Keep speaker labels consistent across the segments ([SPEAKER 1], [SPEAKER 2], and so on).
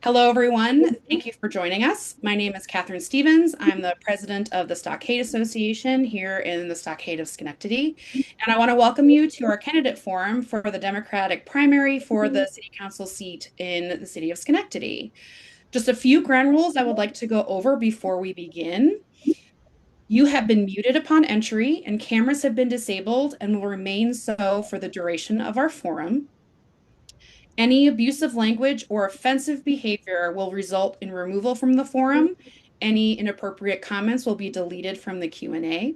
[SPEAKER 1] Hello, everyone. Thank you for joining us. My name is Catherine Stevens. I'm the president of the Stockade Association here in the Stockade of Schenectady. And I want to welcome you to our candidate forum for the Democratic primary for the City Council seat in the city of Schenectady. Just a few ground rules I would like to go over before we begin. You have been muted upon entry, and cameras have been disabled and will remain so for the duration of our forum. Any abusive language or offensive behavior will result in removal from the forum. Any inappropriate comments will be deleted from the Q&A.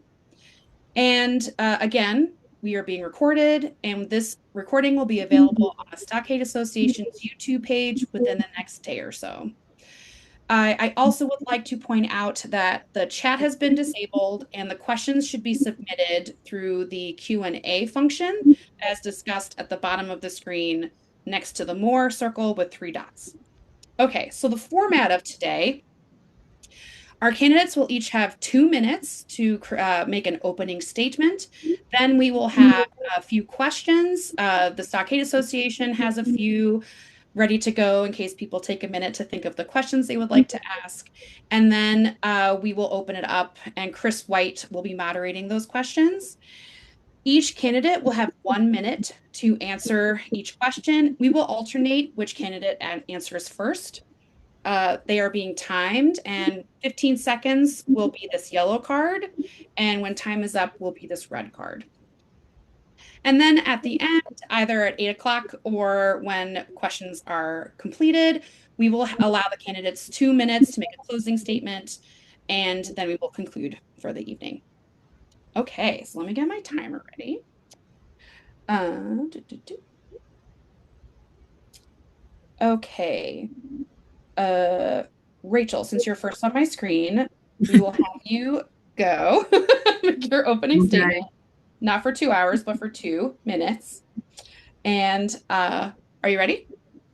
[SPEAKER 1] And again, we are being recorded, and this recording will be available on the Stockade Association's YouTube page within the next day or so. I also would like to point out that the chat has been disabled and the questions should be submitted through the Q&A function as discussed at the bottom of the screen next to the more circle with 3 dots. Okay, so the format of today, our candidates will each have 2 minutes to make an opening statement. Then we will have a few questions. The Stockade Association has a few ready to go in case people take a minute to think of the questions they would like to ask. And then we will open it up, and Chris White will be moderating those questions. Each candidate will have 1 minute to answer each question. We will alternate which candidate answers first. They are being timed, and 15 seconds will be this yellow card, and when time is up will be this red card. And then at the end, either at 8 o'clock or when questions are completed, we will allow the candidates 2 minutes to make a closing statement, and then we will conclude for the evening. Okay, so let me get my timer ready. Okay. Rachel, since you're first on my screen, we will have you go. Make your opening statement, not for 2 hours, but for 2 minutes. And are you ready?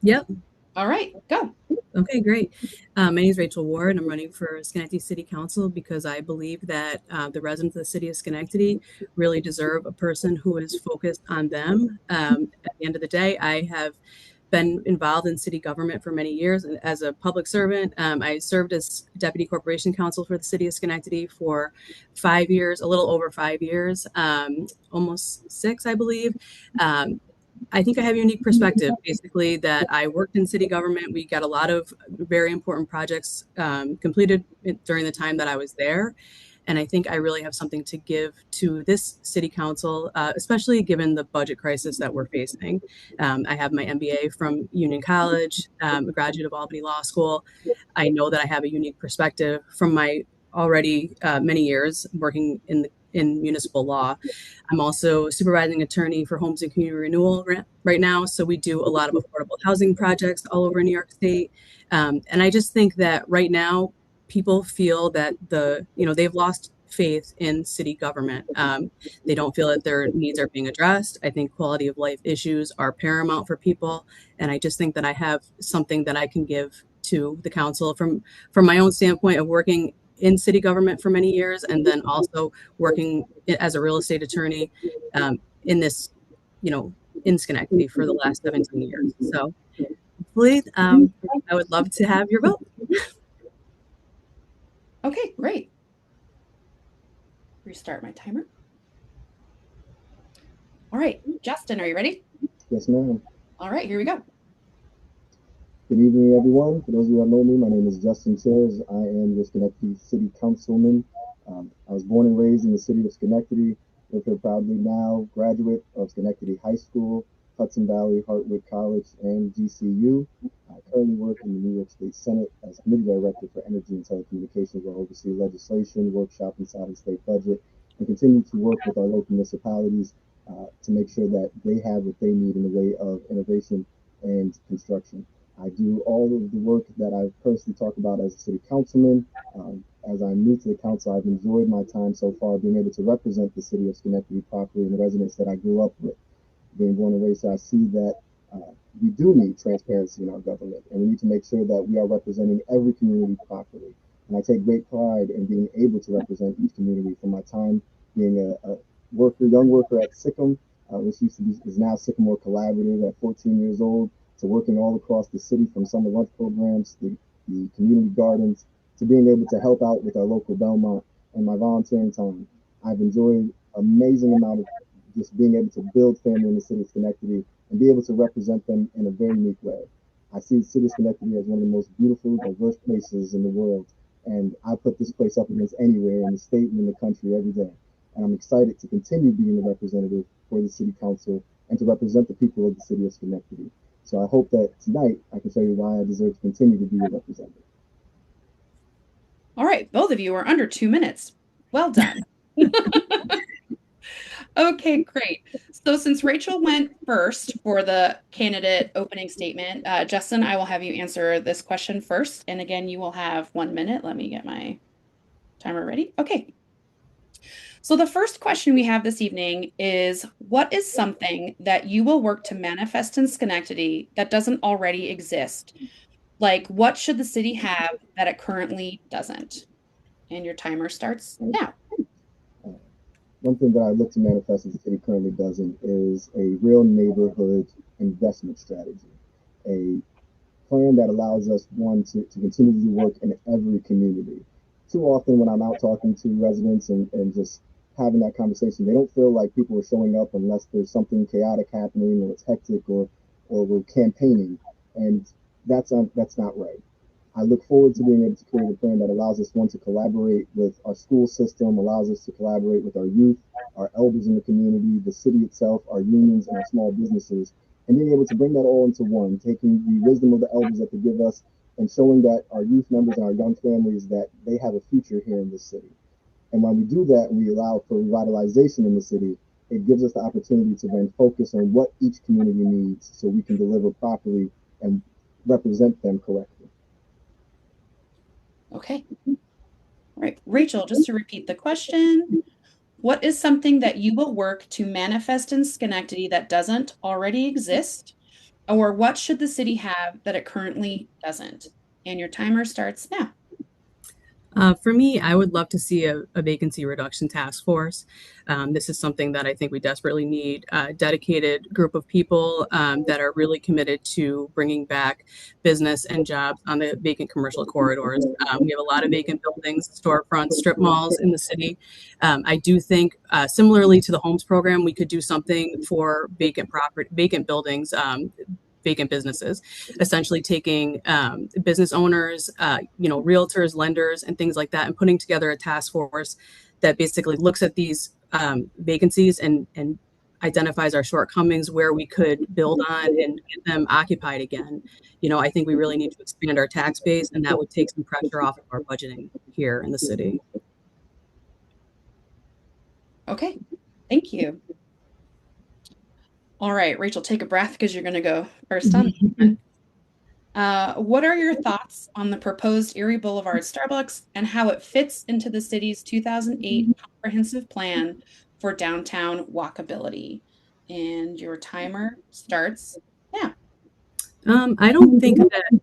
[SPEAKER 2] Yep.
[SPEAKER 1] All right, go.
[SPEAKER 2] Okay, great. My name is Rachael Ward. I'm running for Schenectady City Council because I believe that the residents of the city of Schenectady really deserve a person who is focused on them. At the end of the day, I have been involved in city government for many years as a public servant. I served as deputy corporation counsel for the city of Schenectady for 5 years, a little over 5 years, almost 6, I believe. I think I have a unique perspective, basically, that I worked in city government. We got a lot of very important projects completed during the time that I was there. And I think I really have something to give to this city council, especially given the budget crisis that we're facing. I have my MBA from Union College, a graduate of Albany Law School. I know that I have a unique perspective from my already many years working in municipal law. I'm also a supervising attorney for homes and community renewal right now. So we do a lot of affordable housing projects all over New York State. And I just think that right now, people feel that they've lost faith in city government. They don't feel that their needs are being addressed. I think quality of life issues are paramount for people. And I just think that I have something that I can give to the council from my own standpoint of working in city government for many years, and then also working as a real estate attorney in this, in Schenectady for the last 17 years. So hopefully, I would love to have your vote.
[SPEAKER 1] Okay, great. Restart my timer. All right, Justin, are you ready?
[SPEAKER 3] Yes, ma'am.
[SPEAKER 1] All right, here we go.
[SPEAKER 3] Good evening, everyone. For those of you who know me, my name is Justin Chairs. I am your Schenectady City Councilman. I was born and raised in the city of Schenectady. Live here proudly now. Graduate of Schenectady High School, Hudson Valley, Hartwood College, and GCU. I currently work in the New York State Senate as Committee Director for Energy and Telecommunications, where I oversee legislation, workshop inside the state budget, and continue to work with our local municipalities to make sure that they have what they need in the way of innovation and construction. I do all of the work that I've personally talked about as a city councilman. As I'm new to the council, I've enjoyed my time so far being able to represent the city of Schenectady properly and the residents that I grew up with. Being born and raised, so I see that we do need transparency in our government, and we need to make sure that we are representing every community properly. And I take great pride in being able to represent each community from my time being a young worker at Sycam, which is now Sycamore Collaborative at 14 years old, to working all across the city, from summer lunch programs, the community gardens, to being able to help out with our local Belmont and my volunteering time. I've enjoyed amazing amount of just being able to build family in the city of Schenectady and be able to represent them in a very unique way. I see the city of Schenectady as one of the most beautiful, diverse places in the world, and I put this place up against anywhere in the state and in the country every day. And I'm excited to continue being a representative for the city council and to represent the people of the city of Schenectady. So I hope that tonight I can show you why I deserve to continue to be a representative.
[SPEAKER 1] All right, both of you are under 2 minutes. Well done. Okay, great. So since Rachael went first for the candidate opening statement, Justin, I will have you answer this question first. And again, you will have 1 minute. Let me get my timer ready. Okay. So the first question we have this evening is, what is something that you will work to manifest in Schenectady that doesn't already exist? Like, what should the city have that it currently doesn't? And your timer starts now.
[SPEAKER 3] One thing that I look to manifest as the city currently doesn't is a real neighborhood investment strategy, a plan that allows us, one, to continue to do work in every community. Too often when I'm out talking to residents and just having that conversation, they don't feel like people are showing up unless there's something chaotic happening or it's hectic or we're campaigning. And that's not right. I look forward to being able to create a plan that allows us, one, to collaborate with our school system, allows us to collaborate with our youth, our elders in the community, the city itself, our unions, and our small businesses, and being able to bring that all into one, taking the wisdom of the elders that they give us and showing that our youth members and our young families that they have a future here in this city. And when we do that and we allow for revitalization in the city, it gives us the opportunity to then focus on what each community needs so we can deliver properly and represent them correctly.
[SPEAKER 1] Okay. All right. Rachael, just to repeat the question, what is something that you will work to manifest in Schenectady that doesn't already exist? Or what should the city have that it currently doesn't? And your timer starts now.
[SPEAKER 2] For me, I would love to see a vacancy reduction task force. This is something that I think we desperately need a dedicated group of people that are really committed to bringing back business and jobs on the vacant commercial corridors. We have a lot of vacant buildings, storefronts, strip malls in the city. I do think, similarly to the homes program, we could do something for vacant property, vacant buildings. Vacant businesses, essentially taking business owners, realtors, lenders, and things like that, and putting together a task force that basically looks at these vacancies and identifies our shortcomings, where we could build on and get them occupied again. I think we really need to expand our tax base, and that would take some pressure off of our budgeting here in the city.
[SPEAKER 1] Okay, thank you. All right, Rachael, take a breath because you're going to go first on that. What are your thoughts on the proposed Erie Boulevard Starbucks and how it fits into the city's 2008 comprehensive plan for downtown walkability? And your timer starts now.
[SPEAKER 2] I don't think that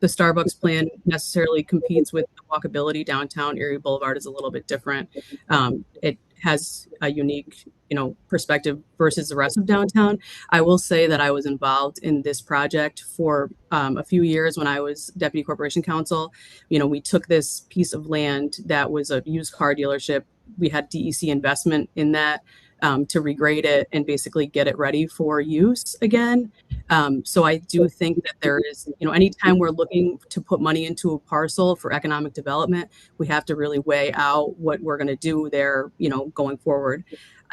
[SPEAKER 2] the Starbucks plan necessarily competes with the walkability. Downtown Erie Boulevard is a little bit different. It has a unique, perspective versus the rest of downtown. I will say that I was involved in this project for a few years when I was deputy corporation counsel. We took this piece of land that was a used car dealership. We had DEC investment in that to regrade it and basically get it ready for use again. So I do think that there is, anytime we're looking to put money into a parcel for economic development, we have to really weigh out what we're going to do there, going forward.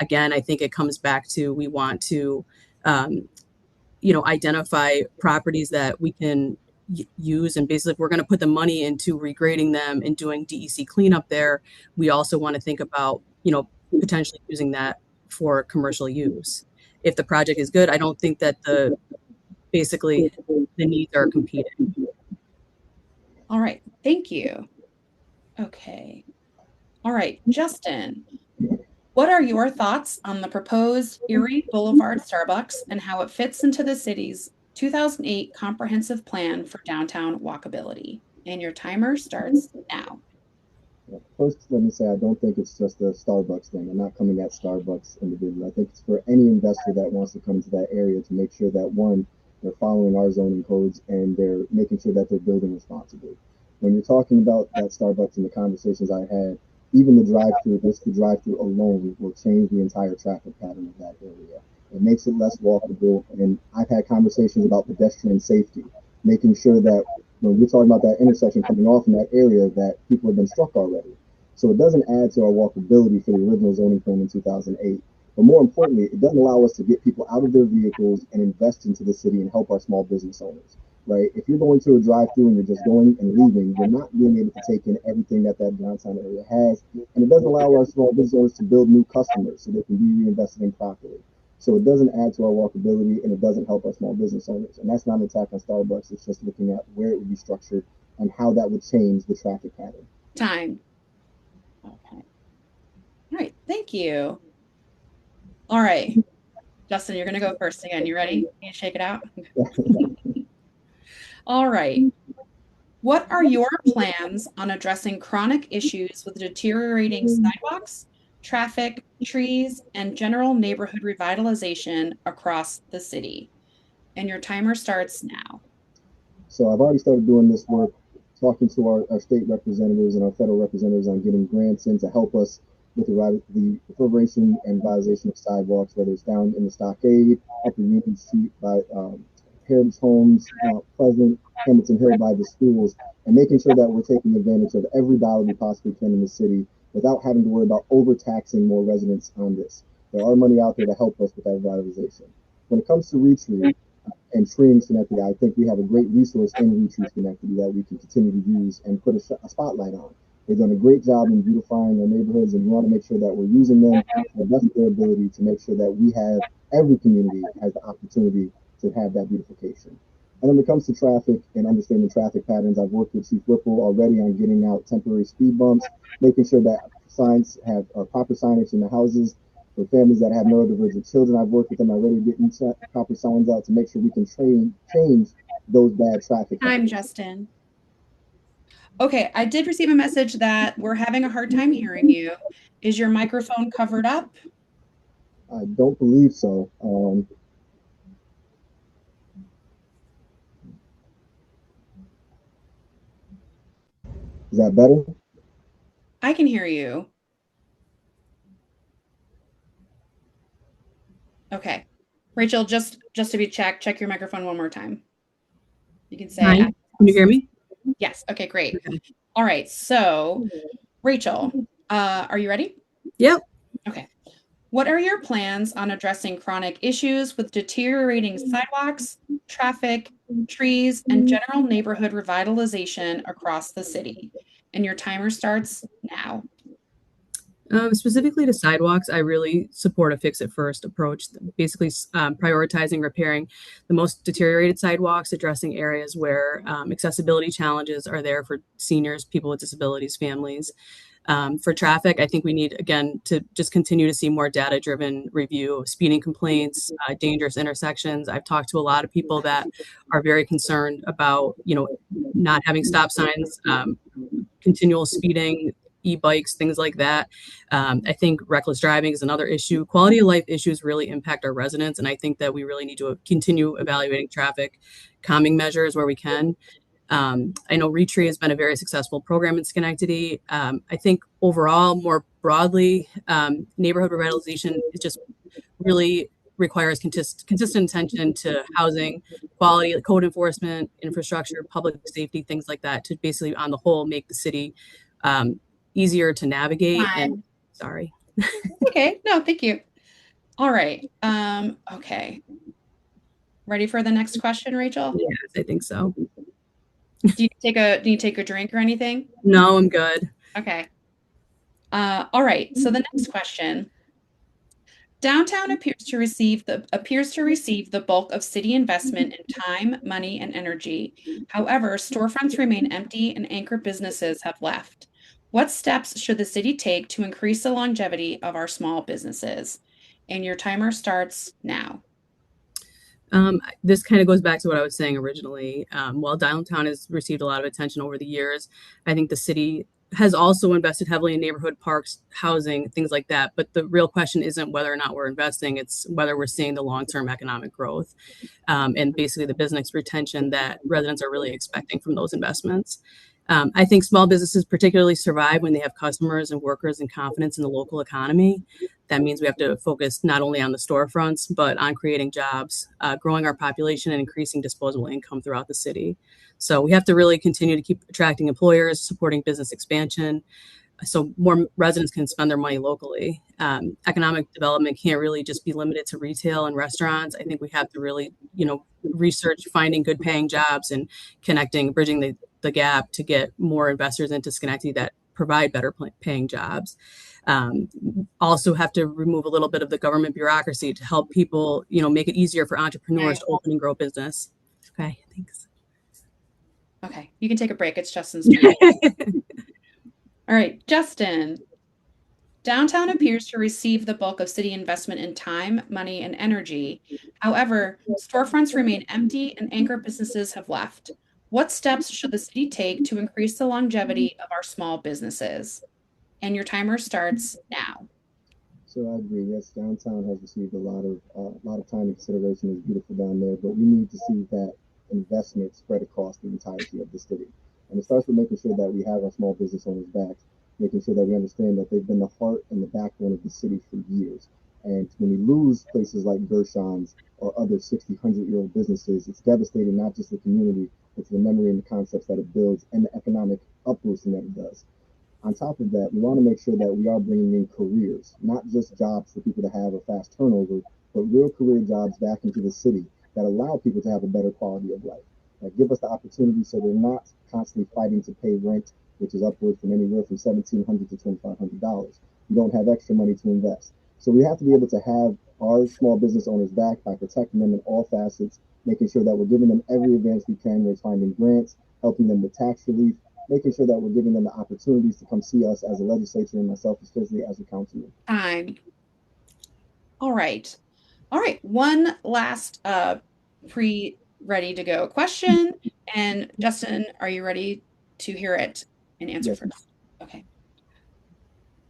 [SPEAKER 2] Again, I think it comes back to, we want to, identify properties that we can use, and basically if we're going to put the money into regrading them and doing DEC cleanup there, we also want to think about, potentially using that for commercial use. If the project is good, I don't think that basically the needs are competing.
[SPEAKER 1] All right, thank you. Okay. All right, Justin, what are your thoughts on the proposed Erie Boulevard Starbucks and how it fits into the city's 2008 comprehensive plan for downtown walkability? And your timer starts now.
[SPEAKER 3] First, let me say I don't think it's just a Starbucks thing. I'm not coming at Starbucks individually. I think it's for any investor that wants to come to that area to make sure that, one, they're following our zoning codes, and they're making sure that they're building responsibly. When you're talking about that Starbucks and the conversations I had, even the drive-through alone will change the entire traffic pattern of that area. It makes it less walkable, and I've had conversations about pedestrian safety, making sure that when we're talking about that intersection coming off in that area, that people have been struck already. So it doesn't add to our walkability for the original zoning plan in 2008. But more importantly, it doesn't allow us to get people out of their vehicles and invest into the city and help our small business owners, right? If you're going to a drive-through and you're just going and leaving, you're not being able to take in everything that downtown area has, and it doesn't allow our small business owners to build new customers so they can be reinvested in properly. So it doesn't add to our walkability, and it doesn't help our small business owners. And that's not an attack on Starbucks. It's just looking at where it would be structured and how that would change the traffic pattern.
[SPEAKER 1] Time. Okay. All right. Thank you. All right. Justin, you're going to go first again. You ready? Can you shake it out? All right. What are your plans on addressing chronic issues with deteriorating sidewalks, traffic, trees, and general neighborhood revitalization across the city? And your timer starts now.
[SPEAKER 3] So I've already started doing this work, talking to our state representatives and our federal representatives on getting grants in to help us with the preparation and revitalization of sidewalks, whether it's down in the Stockade, up in Union Street by Heritage Homes, Pleasant, Hamilton Hill by the schools, and making sure that we're taking advantage of every dollar we possibly can in the city without having to worry about overtaxing more residents on this. There are money out there to help us with that revitalization. When it comes to retree and treeing Schenectady, I think we have a great resource in retree Schenectady that we can continue to use and put a spotlight on. They've done a great job in beautifying our neighborhoods, and we want to make sure that we're using them to the best of their ability to make sure that we have every community has the opportunity to have that beautification. And then when it comes to traffic and understanding traffic patterns, I've worked with Chief Whipple already on getting out temporary speed bumps, making sure that signs have proper signage in the houses. For families that have neurodivergent children, I've worked with them already getting proper signs out to make sure we can change those bad traffic patterns.
[SPEAKER 1] Time, Justin. Okay, I did receive a message that we're having a hard time hearing you. Is your microphone covered up?
[SPEAKER 3] I don't believe so. Is that better?
[SPEAKER 1] I can hear you. Okay. Rachel, just to be check your microphone one more time. You can say,
[SPEAKER 2] Hi, can you hear me?
[SPEAKER 1] Yes. Okay, great.
[SPEAKER 2] Okay.
[SPEAKER 1] All right. So, Rachel, are you ready?
[SPEAKER 2] Yep.
[SPEAKER 1] Okay. What are your plans on addressing chronic issues with deteriorating sidewalks, traffic, trees, and general neighborhood revitalization across the city? And your timer starts now.
[SPEAKER 2] Specifically to sidewalks, I really support a fix it first approach, basically prioritizing repairing the most deteriorated sidewalks, addressing areas where accessibility challenges are there for seniors, people with disabilities, families. For traffic, I think we need, again, to just continue to see more data-driven review of speeding complaints, dangerous intersections. I've talked to a lot of people that are very concerned about, not having stop signs, continual speeding, e-bikes, things like that. I think reckless driving is another issue. Quality of life issues really impact our residents, and I think that we really need to continue evaluating traffic calming measures where we can. I know Retree has been a very successful program in Schenectady. I think overall, more broadly, neighborhood revitalization is just really requires consistent attention to housing, quality, code enforcement, infrastructure, public safety, things like that, to basically, on the whole, make the city easier to navigate. And sorry.
[SPEAKER 1] Okay. No, thank you. All right. Okay. Ready for the next question, Rachel?
[SPEAKER 2] Yes, I think so.
[SPEAKER 1] Do you take a drink or anything?
[SPEAKER 2] No, I'm good.
[SPEAKER 1] Okay. All right. So the next question. Downtown appears to receive the bulk of city investment in time, money, and energy. However, storefronts remain empty and anchor businesses have left. What steps should the city take to increase the longevity of our small businesses? And your timer starts now.
[SPEAKER 2] This kind of goes back to what I was saying originally. While downtown has received a lot of attention over the years, I think the city has also invested heavily in neighborhood parks, housing, things like that. But the real question isn't whether or not we're investing, it's whether we're seeing the long-term economic growth and basically the business retention that residents are really expecting from those investments. I think small businesses particularly survive when they have customers and workers and confidence in the local economy. That means we have to focus not only on the storefronts, but on creating jobs, growing our population, and increasing disposable income throughout the city. So we have to really continue to keep attracting employers, supporting business expansion, so more residents can spend their money locally. Economic development can't really just be limited to retail and restaurants. I think we have to really, research finding good paying jobs and bridging the gap to get more investors into Schenectady that provide better paying jobs. Also have to remove a little bit of the government bureaucracy to help people, make it easier for entrepreneurs to open and grow business. Okay, thanks.
[SPEAKER 1] Okay, you can take a break. It's Justin's turn. All right, Justin. Downtown appears to receive the bulk of city investment in time, money, and energy. However, storefronts remain empty and anchor businesses have left. What steps should the city take to increase the longevity of our small businesses? And your timer starts now.
[SPEAKER 3] So I agree. Yes, downtown has received a lot of time and consideration. It's beautiful down there, but we need to see that investment spread across the entirety of the city. And it starts with making sure that we have our small business owners back, making sure that we understand that they've been the heart and the backbone of the city for years. And when we lose places like Gershon's or other 60, 100-year-old businesses, it's devastating not just the community, but to the memory and the concepts that it builds and the economic uprooting that it does. On top of that, we want to make sure that we are bringing in careers, not just jobs for people to have a fast turnover, but real career jobs back into the city that allow people to have a better quality of life, that give us the opportunity so they're not constantly fighting to pay rent, which is upwards from anywhere from $1,700 to $2,500. You don't have extra money to invest. So we have to be able to have our small business owners back by protecting them in all facets, making sure that we're giving them every advance we can. We're finding grants, helping them with tax relief, making sure that we're giving them the opportunities to come see us as a legislature and myself especially as a councilman.
[SPEAKER 1] Time. All right. One last ready to go question. And Justin, are you ready to hear it and answer
[SPEAKER 3] Yes.
[SPEAKER 1] first? Okay.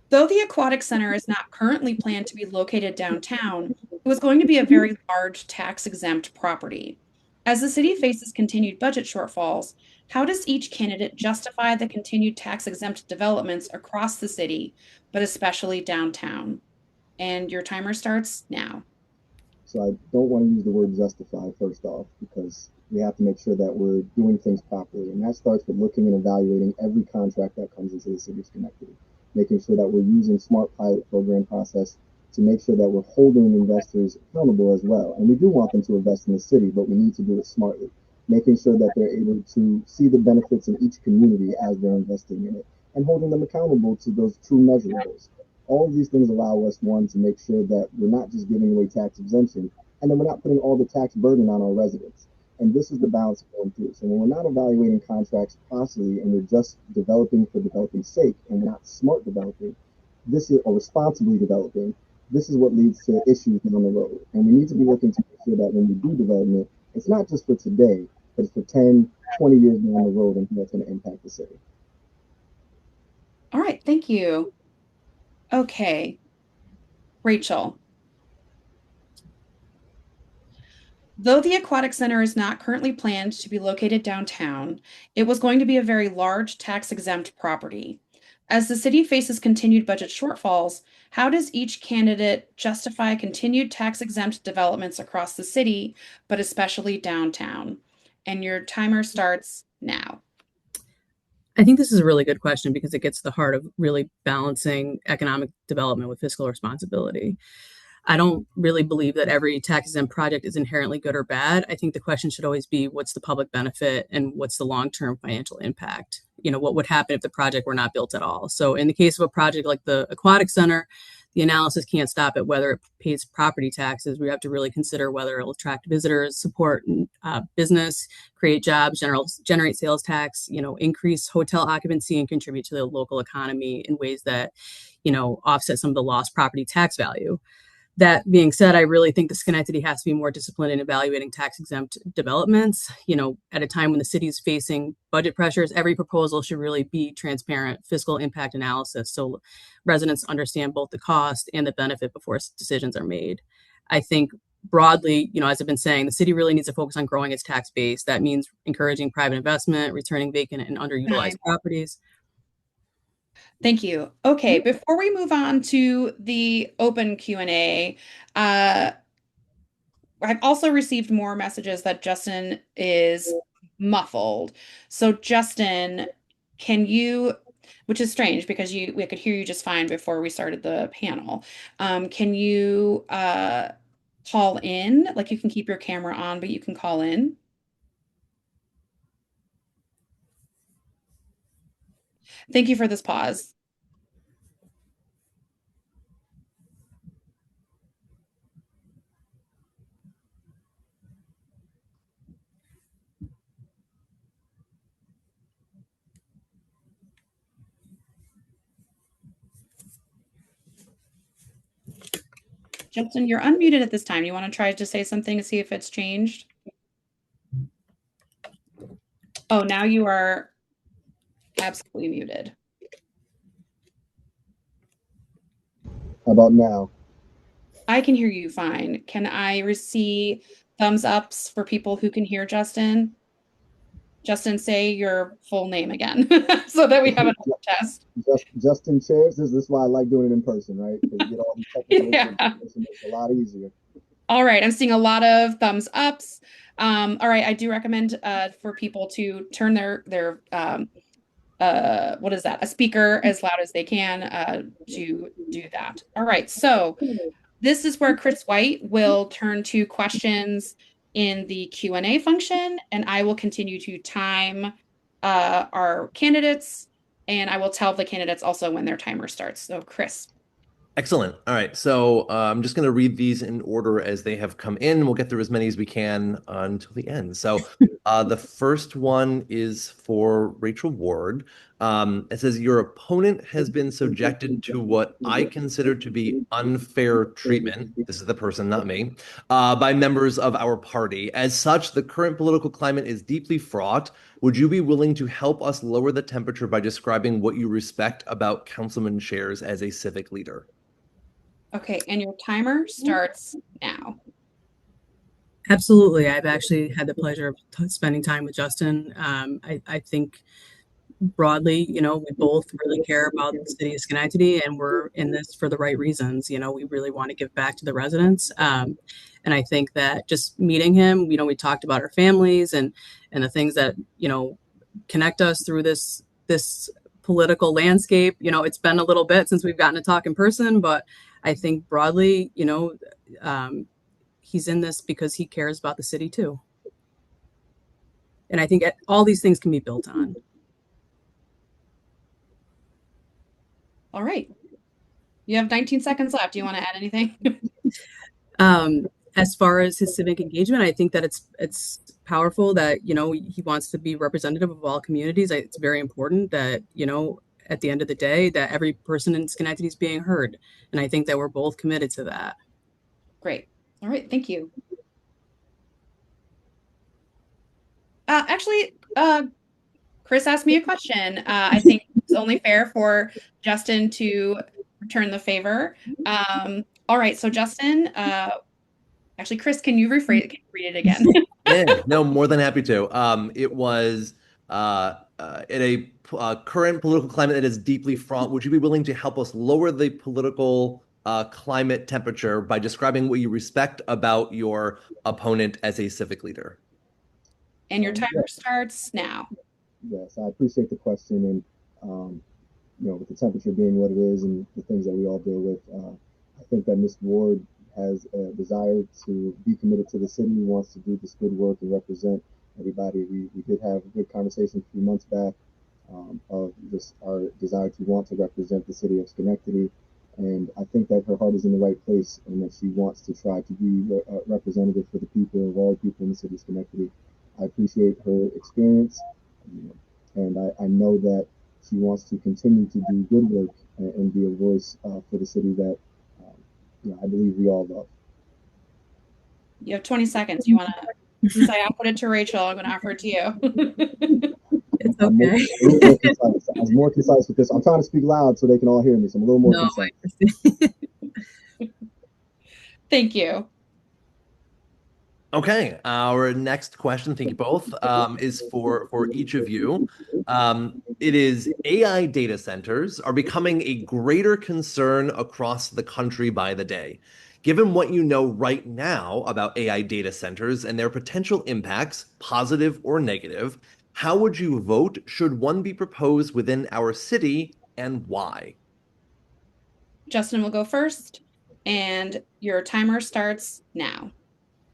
[SPEAKER 1] Though the Aquatic Center is not currently planned to be located downtown, it was going to be a very large tax-exempt property. As the city faces continued budget shortfalls, how does each candidate justify the continued tax-exempt developments across the city, but especially downtown? And your timer starts now.
[SPEAKER 3] So I don't want to use the word justify first off, because we have to make sure that we're doing things properly. And that starts with looking and evaluating every contract that comes into the city of Schenectady, making sure that we're using smart pilot program process to make sure that we're holding investors accountable as well. And we do want them to invest in the city, but we need to do it smartly, making sure that they're able to see the benefits in each community as they're investing in it and holding them accountable to those true measurables. All of these things allow us, one, to make sure that we're not just giving away tax exemption, and then we're not putting all the tax burden on our residents. And this is the balance going through. So when we're not evaluating contracts possibly and we're just developing for developing's sake and we're not smart developing, or responsibly developing, this is what leads to issues down the road. And we need to be looking to make sure that when we do development, it's not just for today, but it's for 10, 20 years down the road and how it's going to impact the city.
[SPEAKER 1] All right, thank you. Okay, Rachel. Though the Aquatic Center is not currently planned to be located downtown, it was going to be a very large tax-exempt property. As the city faces continued budget shortfalls, how does each candidate justify continued tax-exempt developments across the city, but especially downtown? And your timer starts now.
[SPEAKER 2] I think this is a really good question because it gets to the heart of really balancing economic development with fiscal responsibility. I don't really believe that every tax exempt project is inherently good or bad. I think the question should always be what's the public benefit and what's the long-term financial impact? What would happen if the project were not built at all? So in the case of a project like the Aquatic Center, the analysis can't stop at whether it pays property taxes. We have to really consider whether it'll attract visitors, support business, create jobs, generate sales tax, increase hotel occupancy and contribute to the local economy in ways that, offset some of the lost property tax value. That being said, I really think the Schenectady has to be more disciplined in evaluating tax exempt developments. At a time when the city is facing budget pressures, every proposal should really be transparent fiscal impact analysis so residents understand both the cost and the benefit before decisions are made. I think broadly, as I've been saying, the city really needs to focus on growing its tax base. That means encouraging private investment, returning vacant and underutilized
[SPEAKER 1] Time.
[SPEAKER 2] properties.
[SPEAKER 1] Thank you. Okay, before we move on to the open Q&A, I've also received more messages that Justin is muffled. So Justin, can you, which is strange because we could hear you just fine before we started the panel. Can you call in? Like you can keep your camera on, but you can call in. Thank you for this pause. Justin, you're unmuted at this time. You want to try to say something to see if it's changed? Oh, now you are absolutely muted.
[SPEAKER 3] How about now?
[SPEAKER 1] I can hear you fine. Can I receive thumbs ups for people who can hear Justin? Justin, say your full name again so that we have another test.
[SPEAKER 3] Justin Chairs. This is why I like doing it in person, right? Because you get all these technical issues.
[SPEAKER 1] Yeah.
[SPEAKER 3] It makes it a lot easier.
[SPEAKER 1] All right. I'm seeing a lot of thumbs ups. All right. I do recommend for people to turn their what is that? A speaker as loud as they can to do that. All right. So this is where Chris White will turn to questions in the Q&A function, and I will continue to time our candidates, and I will tell the candidates also when their timer starts. So, Chris.
[SPEAKER 4] Excellent. All right. So I'm just going to read these in order as they have come in. We'll get through as many as we can until the end. So the first one is for Rachel Ward. It says, your opponent has been subjected to what I consider to be unfair treatment. This is the person, not me, by members of our party. As such, the current political climate is deeply fraught. Would you be willing to help us lower the temperature by describing what you respect about Councilman Chairs as a civic leader?
[SPEAKER 1] Okay, and your timer starts now.
[SPEAKER 2] Absolutely. I've actually had the pleasure of spending time with Justin. I think broadly, we both really care about the city of Schenectady and we're in this for the right reasons. We really want to give back to the residents. And I think that just meeting him, we talked about our families and the things that, connect us through this political landscape. It's been a little bit since we've gotten to talk in person, but I think broadly, he's in this because he cares about the city too. And I think all these things can be built on.
[SPEAKER 1] All right. You have 19 seconds left. Do you want to add anything?
[SPEAKER 2] As far as his civic engagement, I think that it's powerful that, he wants to be representative of all communities. It's very important that, at the end of the day, that every person in Schenectady is being heard. And I think that we're both committed to that.
[SPEAKER 1] Great. All right. Thank you. Actually, Chris asked me a question. I think it's only fair for Justin to return the favor. All right. So, Justin, actually, Chris, can you read it again?
[SPEAKER 4] Yeah, no, more than happy to. It was in a current political climate that is deeply fraught. Would you be willing to help us lower the political climate temperature by describing what you respect about your opponent as a civic leader?
[SPEAKER 1] And your timer starts now.
[SPEAKER 3] Yes, I appreciate the question, and with the temperature being what it is, and the things that we all deal with, I think that Ms. Ward has a desire to be committed to the city, wants to do this good work and represent everybody. We did have a good conversation a few months back of just our desire to want to represent the city of Schenectady. And I think that her heart is in the right place and that she wants to try to be a representative for the people of all people in the city of Schenectady. I appreciate her experience, and I know that she wants to continue to do good work and be a voice for the city that I believe we all love.
[SPEAKER 1] You have 20 seconds. You want to, since I offered it to Rachel, I'm going to offer it to you.
[SPEAKER 2] It's
[SPEAKER 3] I'm
[SPEAKER 2] okay.
[SPEAKER 3] a little more concise. I was more concise with this. I'm trying to speak loud so they can all hear me. So I'm a little more
[SPEAKER 2] No,
[SPEAKER 3] concise.
[SPEAKER 1] Thank you.
[SPEAKER 4] Okay, our next question, thank you both, is for each of you. It is AI data centers are becoming a greater concern across the country by the day. Given what you know right now about AI data centers and their potential impacts, positive or negative, how would you vote should one be proposed within our city and why?
[SPEAKER 1] Justin will go first, and your timer starts now.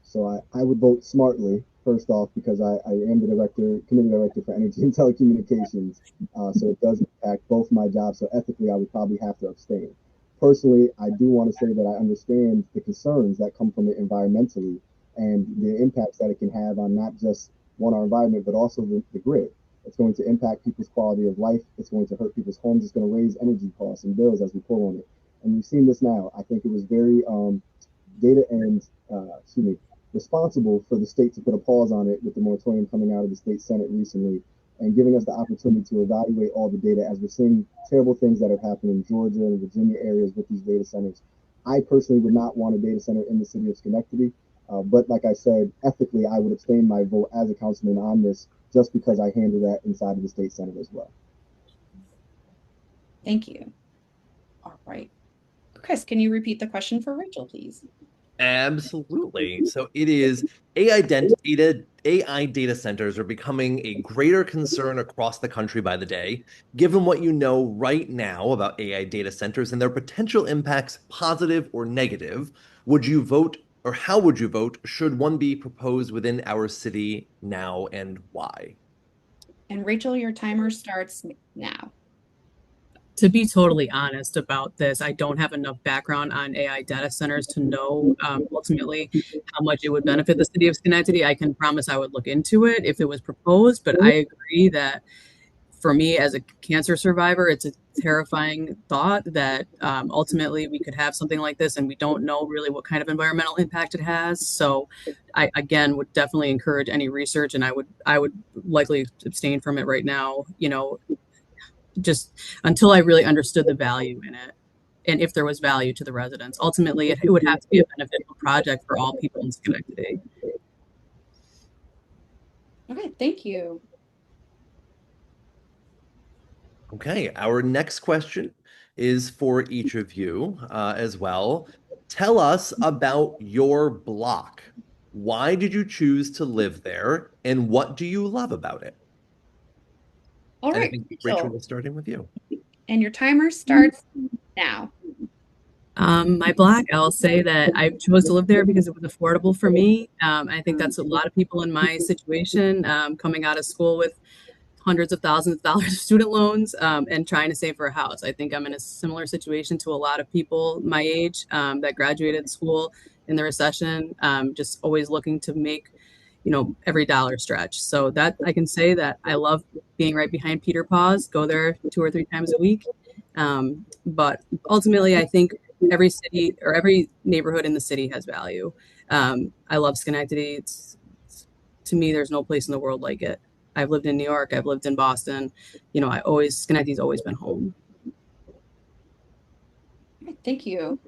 [SPEAKER 3] So I would vote smartly, first off, because I am the committee director for energy and telecommunications. So it does impact both my jobs. So ethically, I would probably have to abstain. Personally, I do want to say that I understand the concerns that come from it environmentally and the impacts that it can have on not just our environment, but also the grid. It's going to impact people's quality of life. It's going to hurt people's homes. It's going to raise energy costs and bills as we pull on it. And we've seen this now. I think it was very data and excuse me, responsible for the state to put a pause on it with the moratorium coming out of the state Senate recently and giving us the opportunity to evaluate all the data as we're seeing terrible things that have happened in Georgia and Virginia areas with these data centers. I personally would not want a data center in the city of Schenectady, but like I said, ethically, I would abstain my vote as a councilman on this just because I handle that inside of the state Senate as well.
[SPEAKER 1] Thank you. All right. Chris, can you repeat the question for Rachel, please?
[SPEAKER 4] Absolutely. So it is AI data centers are becoming a greater concern across the country by the day. Given what you know right now about AI data centers and their potential impacts, positive or negative, would you vote or how would you vote should one be proposed within our city now and why?
[SPEAKER 1] And Rachel, your timer starts now.
[SPEAKER 2] To be totally honest about this, I don't have enough background on AI data centers to know ultimately how much it would benefit the city of Schenectady. I can promise I would look into it if it was proposed, but I agree that for me as a cancer survivor, it's a terrifying thought that ultimately we could have something like this and we don't know really what kind of environmental impact it has. So I again would definitely encourage any research and I would likely abstain from it right now, just until I really understood the value in it and if there was value to the residents. Ultimately, it would have to be a beneficial project for all people in Schenectady.
[SPEAKER 1] Okay, thank you.
[SPEAKER 4] Okay, our next question is for each of you as well. Tell us about your block. Why did you choose to live there, and what do you love about it?
[SPEAKER 1] All
[SPEAKER 4] And I
[SPEAKER 1] right,
[SPEAKER 4] think Rachel,
[SPEAKER 1] Rachel,
[SPEAKER 4] we're starting with you.
[SPEAKER 1] and your timer starts now.
[SPEAKER 2] My block, I'll say that I chose to live there because it was affordable for me. I think that's a lot of people in my situation coming out of school with hundreds of thousands of dollars of student loans and trying to save for a house. I think I'm in a similar situation to a lot of people my age that graduated school in the recession, just always looking to make, every dollar stretch. So that I can say that I love being right behind Peter Paws, go there 2 or 3 times a week. But ultimately, I think every city or every neighborhood in the city has value. I love Schenectady. To me, there's no place in the world like it. I've lived in New York. I've lived in Boston. Schenectady's always been home.
[SPEAKER 1] Thank you.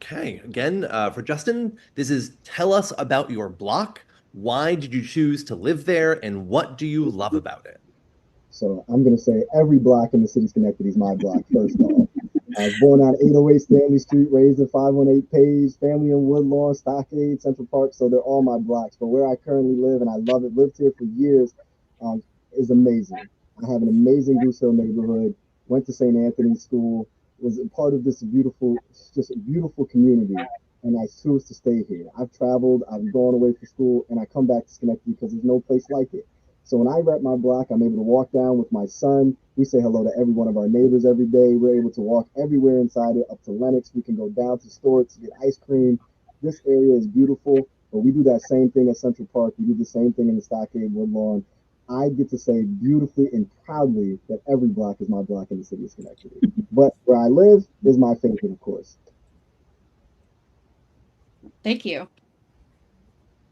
[SPEAKER 4] Okay, again, for Justin, this is tell us about your block. Why did you choose to live there, and what do you love about it?
[SPEAKER 3] So I'm going to say every block in the city of Schenectady is my block, first off. I was born on 808 Stanley Street, raised in 518 Page, family in Woodlawn, Stockade, Central Park. So they're all my blocks. But where I currently live, and I love it, lived here for years, is amazing. I have an amazing Goose Hill neighborhood, went to St. Anthony's School, was a part of this beautiful, just a beautiful community. And I choose to stay here. I've traveled, I've gone away for school, and I come back to Schenectady because there's no place like it. So when I rep my block, I'm able to walk down with my son. We say hello to every one of our neighbors every day. We're able to walk everywhere inside it, up to Lenox. We can go down to Stores to get ice cream. This area is beautiful, but we do that same thing at Central Park. We do the same thing in the Stockade Woodlawn. I get to say beautifully and proudly that every block is my block in the city of Schenectady. But where I live is my favorite, of course.
[SPEAKER 1] Thank you.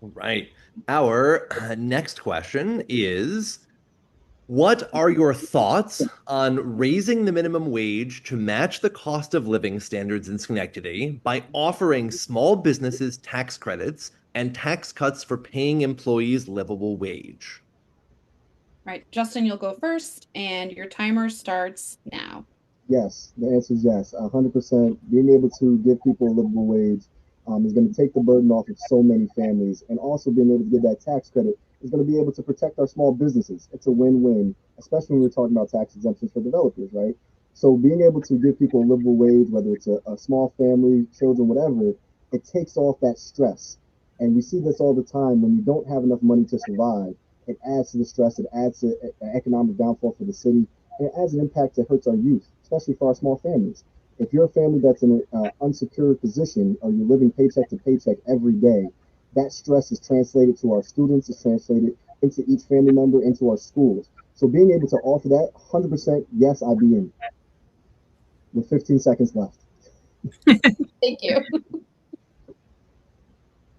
[SPEAKER 4] Right. Our next question is, what are your thoughts on raising the minimum wage to match the cost of living standards in Schenectady by offering small businesses tax credits and tax cuts for paying employees livable wage?
[SPEAKER 1] Right, Justin, you'll go first, and your timer starts now.
[SPEAKER 3] Yes, the answer is yes. 100%. Being able to give people a livable wage is going to take the burden off of so many families, and also being able to give that tax credit is going to be able to protect our small businesses. It's a win-win, especially when we're talking about tax exemptions for developers, right? So being able to give people a livable wage, whether it's a small family, children, whatever, it takes off that stress. And we see this all the time when you don't have enough money to survive. It adds to the stress. It adds to an economic downfall for the city, and it has an impact that hurts our youth, especially for our small families. If you're a family that's in an unsecured position or you're living paycheck to paycheck every day, that stress is translated to our students, is translated into each family member, into our schools. So being able to offer that, 100% yes, I'd be in. With 15 seconds left.
[SPEAKER 1] Thank you.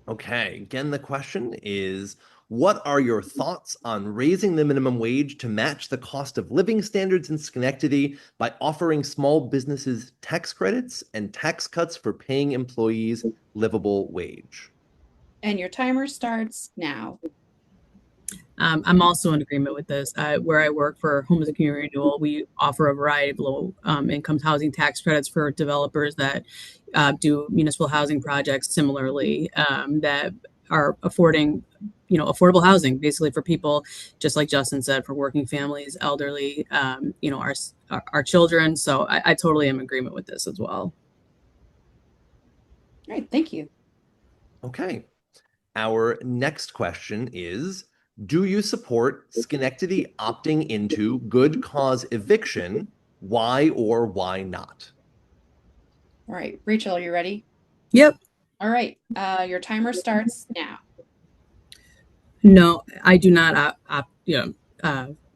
[SPEAKER 4] Okay, again, the question is, what are your thoughts on raising the minimum wage to match the cost of living standards in Schenectady by offering small businesses tax credits and tax cuts for paying employees livable wage?
[SPEAKER 1] And your timer starts now.
[SPEAKER 2] I'm also in agreement with this. Where I work for Homes and Community Renewal, we offer a variety of low income housing tax credits for developers that do municipal housing projects similarly, that are affording, affordable housing basically for people, just like Justin said, for working families, elderly, our children. So I totally am in agreement with this as well.
[SPEAKER 1] All right, thank you.
[SPEAKER 4] Okay. Our next question is, do you support Schenectady opting into good cause eviction? Why or why not?
[SPEAKER 1] All right, Rachel, are you ready?
[SPEAKER 2] Yep.
[SPEAKER 1] All right, your timer starts now.
[SPEAKER 2] No, I do not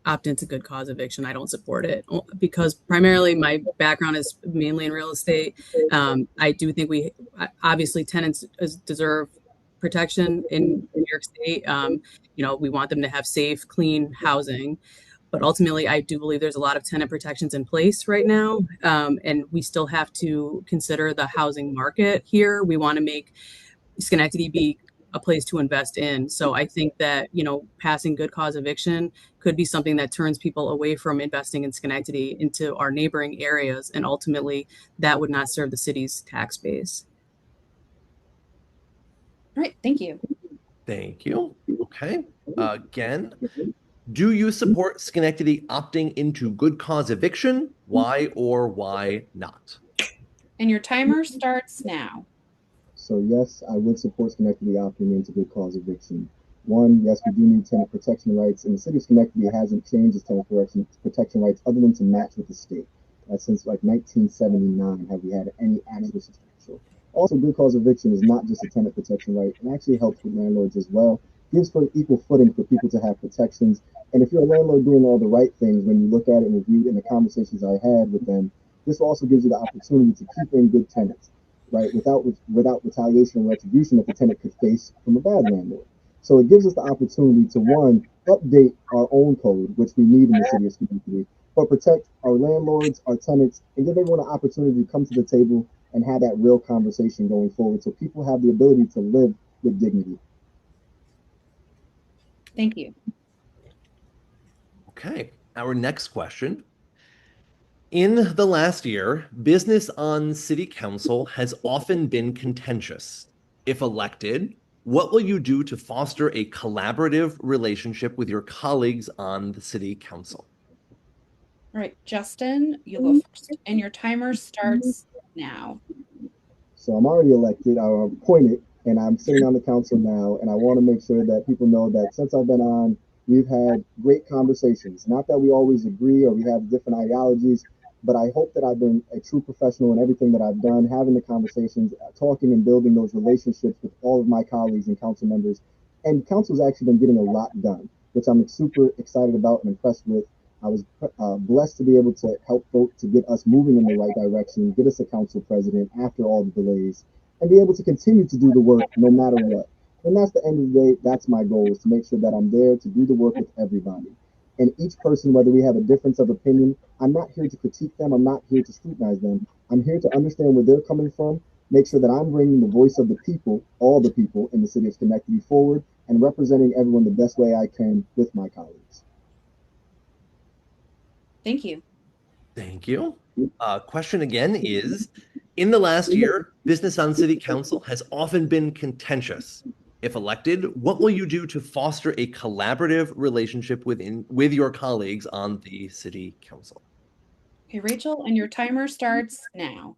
[SPEAKER 2] opt into good cause eviction. I don't support it because primarily my background is mainly in real estate. I do think obviously tenants deserve protection in New York State. We want them to have safe, clean housing. But ultimately, I do believe there's a lot of tenant protections in place right now. And we still have to consider the housing market here. We want to make Schenectady be a place to invest in. So I think that, passing good cause eviction could be something that turns people away from investing in Schenectady into our neighboring areas. And ultimately, that would not serve the city's tax base.
[SPEAKER 1] All right, thank you.
[SPEAKER 4] Thank you. Okay. Again, do you support Schenectady opting into good cause eviction? Why or why not?
[SPEAKER 1] And your timer starts now.
[SPEAKER 3] So yes, I would support Schenectady opting into good cause eviction. One, yes, we do need tenant protection rights, and the city of Schenectady hasn't changed its tenant protection rights other than to match with the state. Since like 1979 have we had any actual substantial. Also, good cause eviction is not just a tenant protection right; it actually helps with landlords as well. Gives for equal footing for people to have protections. And if you're a landlord doing all the right things, when you look at it and review it in the conversations I had with them, this also gives you the opportunity to keep in good tenants, right? Without retaliation or retribution that the tenant could face from a bad landlord. So it gives us the opportunity to, one, update our own code, which we need in the city of Schenectady, but protect our landlords, our tenants, and give everyone an opportunity to come to the table and have that real conversation going forward so people have the ability to live with dignity.
[SPEAKER 1] Thank you.
[SPEAKER 4] Okay. Our next question. In the last year, business on city council has often been contentious. If elected, what will you do to foster a collaborative relationship with your colleagues on the city council?
[SPEAKER 1] All right, Justin, you'll go first. And your timer starts now.
[SPEAKER 3] So I'm already elected, I'm appointed, and I'm sitting on the council now. And I want to make sure that people know that since I've been on, we've had great conversations. Not that we always agree or we have different ideologies, but I hope that I've been a true professional in everything that I've done, having the conversations, talking and building those relationships with all of my colleagues and council members. And council's actually been getting a lot done, which I'm super excited about and impressed with. I was blessed to be able to help vote to get us moving in the right direction, get us a council president after all the delays. and be able to continue to do the work no matter what. And that's the end of the day, that's my goal, is to make sure that I'm there to do the work with everybody. And each person, whether we have a difference of opinion, I'm not here to critique them, I'm not here to scrutinize them. I'm here to understand where they're coming from, make sure that I'm bringing the voice of the people, all the people in the city of Schenectady forward, and representing everyone the best way I can with my colleagues.
[SPEAKER 1] Thank you.
[SPEAKER 4] Thank you. Question again is, in the last year, business on city council has often been contentious. If elected, what will you do to foster a collaborative relationship with your colleagues on the city council?
[SPEAKER 1] Okay, Rachel, and your timer starts now.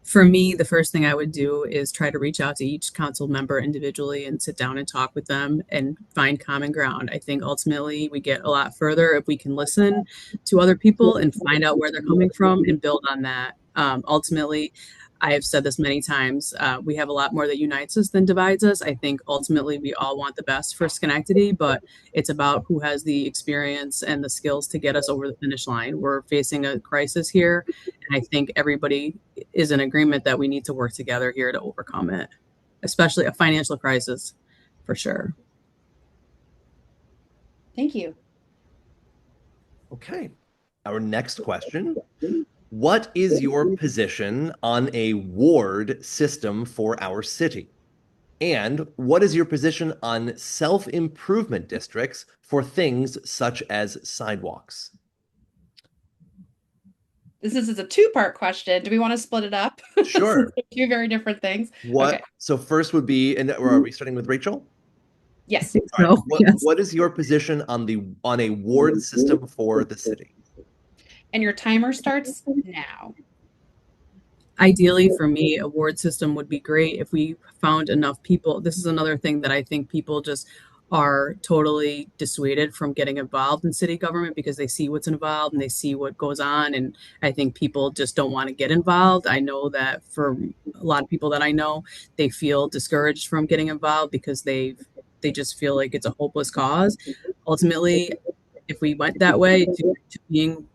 [SPEAKER 2] For me, the first thing I would do is try to reach out to each council member individually and sit down and talk with them and find common ground. I think ultimately we get a lot further if we can listen to other people and find out where they're coming from and build on that. Ultimately, I have said this many times. We have a lot more that unites us than divides us. I think ultimately we all want the best for Schenectady, but it's about who has the experience and the skills to get us over the finish line. We're facing a crisis here, and I think everybody is in agreement that we need to work together here to overcome it, especially a financial crisis, for sure.
[SPEAKER 1] Thank you.
[SPEAKER 4] Okay. Our next question. What is your position on a ward system for our city? And what is your position on self-improvement districts for things such as sidewalks?
[SPEAKER 1] This is a two-part question. Do we want to split it up?
[SPEAKER 4] Sure.
[SPEAKER 1] Two very different things.
[SPEAKER 4] What?
[SPEAKER 1] Okay.
[SPEAKER 4] So first would be, and are we starting with Rachel?
[SPEAKER 1] Yes.
[SPEAKER 4] All right.
[SPEAKER 2] So, yes.
[SPEAKER 4] What is your position on a ward system for the city?
[SPEAKER 1] And your timer starts now.
[SPEAKER 2] Ideally, for me, a ward system would be great if we found enough people. This is another thing that I think people just are totally dissuaded from getting involved in city government because they see what's involved and they see what goes on. And I think people just don't want to get involved. I know that for a lot of people that I know, they feel discouraged from getting involved because they just feel like it's a hopeless cause. Ultimately, if we went that way to being,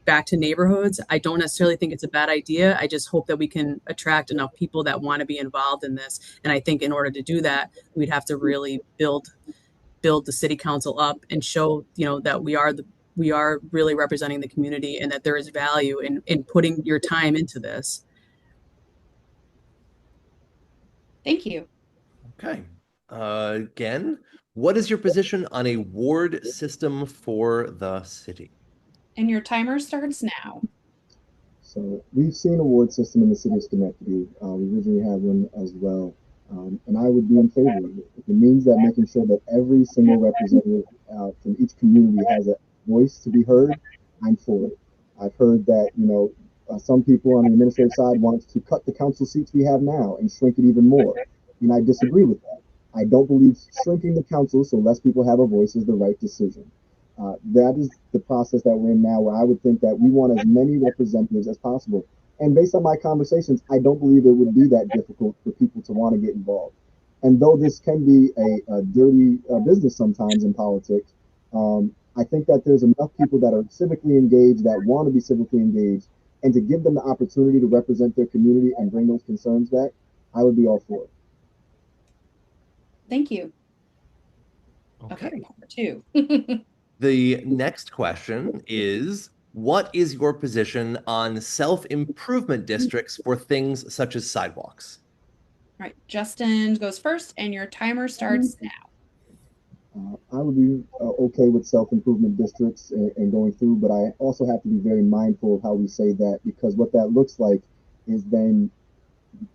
[SPEAKER 2] back to neighborhoods, I don't necessarily think it's a bad idea. I just hope that we can attract enough people that want to be involved in this. And I think in order to do that, we'd have to really build the city council up and show, that we are really representing the community and that there is value in putting your time into this.
[SPEAKER 1] Thank you.
[SPEAKER 4] Okay. Again, what is your position on a ward system for the city?
[SPEAKER 1] And your timer starts now.
[SPEAKER 3] So we've seen a ward system in the city of Schenectady. We originally had one as well. And I would be in favor of it. If it means that making sure that every single representative from each community has a voice to be heard, I'm for it. I've heard that, some people on the administrative side want to cut the council seats we have now and shrink it even more. And I disagree with that. I don't believe shrinking the council so less people have a voice is the right decision. That is the process that we're in now, where I would think that we want as many representatives as possible. And based on my conversations, I don't believe it would be that difficult for people to want to get involved. And though this can be a dirty business sometimes in politics, I think that there's enough people that are civically engaged, that want to be civically engaged, and to give them the opportunity to represent their community and bring those concerns back, I would be all for it.
[SPEAKER 1] Thank you.
[SPEAKER 4] Okay.
[SPEAKER 1] Part two.
[SPEAKER 4] The next question is, what is your position on self-improvement districts for things such as sidewalks?
[SPEAKER 1] All right, Justin goes first, and your timer starts now.
[SPEAKER 3] I would be okay with self-improvement districts and going through, but I also have to be very mindful of how we say that, because what that looks like is then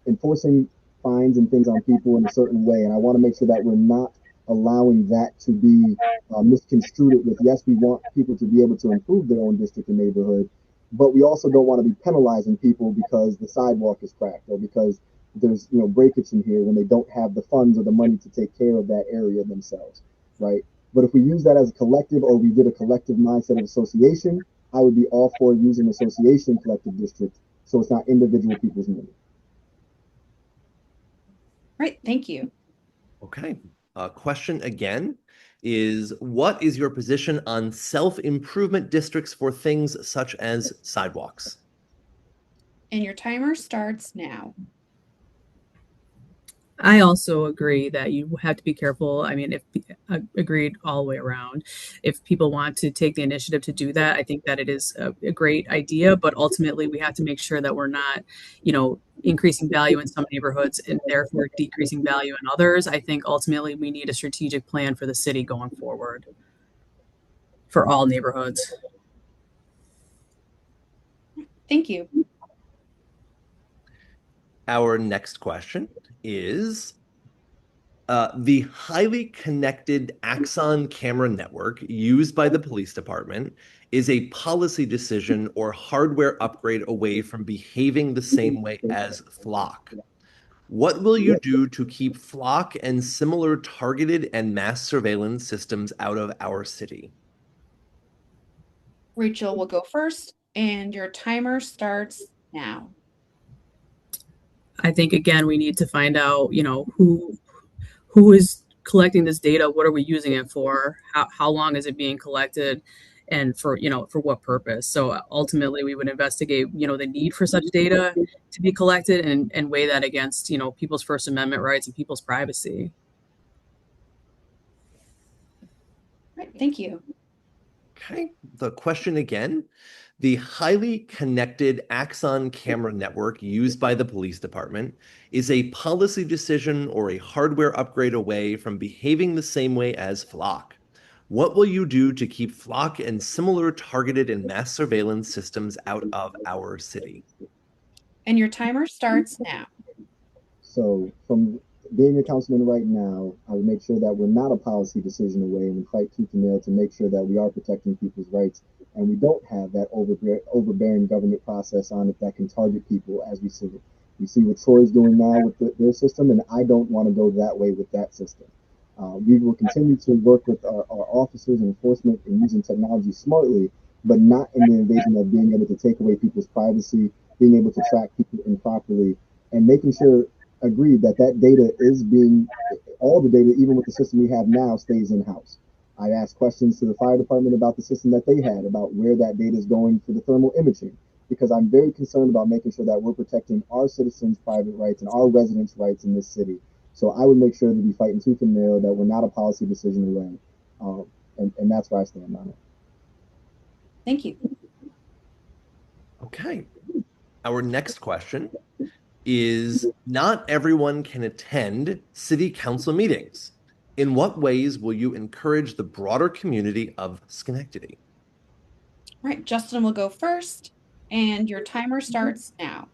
[SPEAKER 3] enforcing fines and things on people in a certain way. And I want to make sure that we're not allowing that to be misconstrued with, yes, we want people to be able to improve their own district and neighborhood, but we also don't want to be penalizing people because the sidewalk is cracked or because there's breakage in here when they don't have the funds or the money to take care of that area themselves, right? But if we use that as a collective, or we did a collective mindset of association, I would be all for using association collective district, so it's not individual people's money.
[SPEAKER 1] Right, thank you.
[SPEAKER 4] Okay. Question again is, what is your position on self-improvement districts for things such as sidewalks?
[SPEAKER 1] And your timer starts now.
[SPEAKER 2] I also agree that you have to be careful. I mean, if agreed all the way around, if people want to take the initiative to do that, I think that it is a great idea. But ultimately, we have to make sure that we're not, increasing value in some neighborhoods and therefore decreasing value in others. I think ultimately we need a strategic plan for the city going forward for all neighborhoods.
[SPEAKER 1] Thank you.
[SPEAKER 4] Our next question is the highly connected Axon camera network used by the police department is a policy decision or hardware upgrade away from behaving the same way as Flock. What will you do to keep Flock and similar targeted and mass surveillance systems out of our city?
[SPEAKER 1] Rachel will go first, and your timer starts now.
[SPEAKER 2] I think again we need to find out, who is collecting this data, what are we using it for, how long is it being collected, and for what purpose. So ultimately we would investigate, the need for such data to be collected and weigh that against, people's First Amendment rights and people's privacy.
[SPEAKER 1] Right, thank you.
[SPEAKER 4] Okay, the question again. The highly connected Axon camera network used by the police department is a policy decision or a hardware upgrade away from behaving the same way as Flock. What will you do to keep Flock and similar targeted and mass surveillance systems out of our city?
[SPEAKER 1] And your timer starts now.
[SPEAKER 3] So from being a councilman right now, I would make sure that we're not a policy decision away and we fight tooth and nail to make sure that we are protecting people's rights and we don't have that overbearing government process on it that can target people as we see. We see what Troy's doing now with their system, and I don't want to go that way with that system. We will continue to work with our officers and enforcement in using technology smartly, but not in the invasion of being able to take away people's privacy, being able to track people improperly, and making sure agreed that that data is being all the data, even with the system we have now, stays in house. I asked questions to the fire department about the system that they had, about where that data is going for the thermal imaging, because I'm very concerned about making sure that we're protecting our citizens' private rights and our residents' rights in this city. So I would make sure that we fight tooth and nail, that we're not a policy decision away. And that's where I stand on it.
[SPEAKER 1] Thank you.
[SPEAKER 4] Okay. Our next question is not everyone can attend city council meetings. In what ways will you encourage the broader community of Schenectady?
[SPEAKER 1] All right, Justin will go first, and your timer starts now.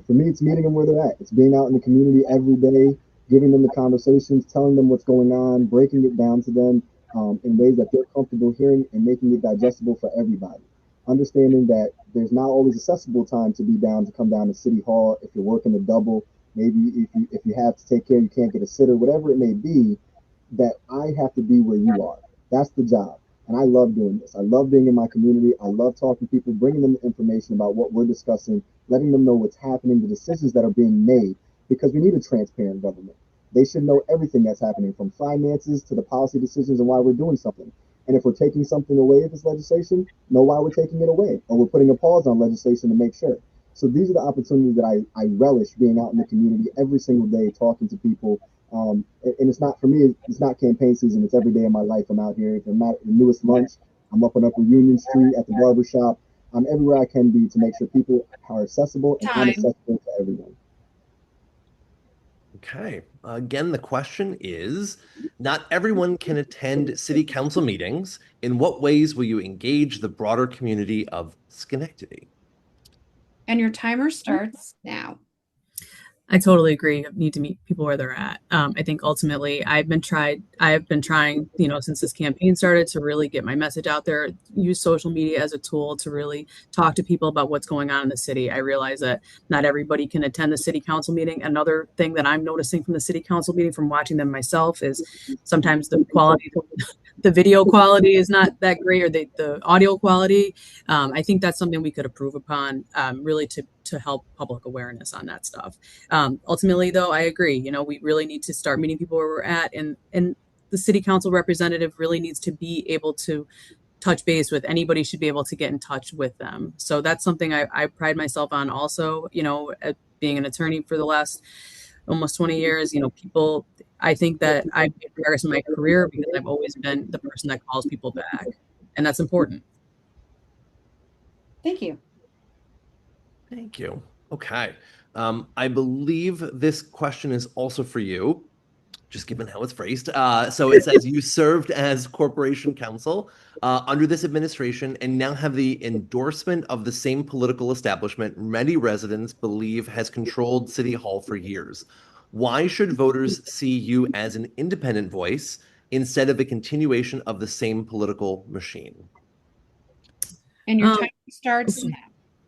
[SPEAKER 3] For me, it's meeting them where they're at. It's being out in the community every day, giving them the conversations, telling them what's going on, breaking it down to them in ways that they're comfortable hearing and making it digestible for everybody. Understanding that there's not always accessible time to be down to come down to City Hall if you're working a double. Maybe if you have to take care, you can't get a sitter, whatever it may be. That I have to be where you are. That's the job. And I love doing this. I love being in my community. I love talking to people, bringing them information about what we're discussing, letting them know what's happening, the decisions that are being made, because we need a transparent government. They should know everything that's happening from finances to the policy decisions and why we're doing something. And if we're taking something away if it's legislation, know why we're taking it away. Or we're putting a pause on legislation to make sure. So these are the opportunities that I relish being out in the community every single day, talking to people. And it's not for me, it's not campaign season. It's every day of my life. I'm out here. If I'm not at the newest lunch, I'm up and up on Union Street at the barber shop. I'm everywhere I can be to make sure people are accessible and I'm
[SPEAKER 1] Time.
[SPEAKER 3] accessible to everyone.
[SPEAKER 4] Okay. Again, the question is, not everyone can attend city council meetings. In what ways will you engage the broader community of Schenectady?
[SPEAKER 2] And
[SPEAKER 1] your timer starts now.
[SPEAKER 2] I totally agree. You need to meet people where they're at. I think ultimately I have been trying, since this campaign started to really get my message out there, use social media as a tool to really talk to people about what's going on in the city. I realize that not everybody can attend the city council meeting. Another thing that I'm noticing from the city council meeting from watching them myself is sometimes the video quality is not that great, or the audio quality. I think that's something we could improve upon, really to help public awareness on that stuff. Ultimately, though, I agree. We really need to start meeting people where we're at, and the city council representative really needs to be able to touch base with. Anybody should be able to get in touch with them. So that's something I pride myself on also, at being an attorney for the last almost 20 years. People, I think that I've made progress in my career because I've always been the person that calls people back. And that's important.
[SPEAKER 1] Thank you.
[SPEAKER 4] Thank you. Okay. I believe this question is also for you, just given how it's phrased. So it says you served as corporation counsel under this administration and now have the endorsement of the same political establishment many residents believe has controlled City Hall for years. Why should voters see you as an independent voice instead of a continuation of the same political machine?
[SPEAKER 1] And your time starts now.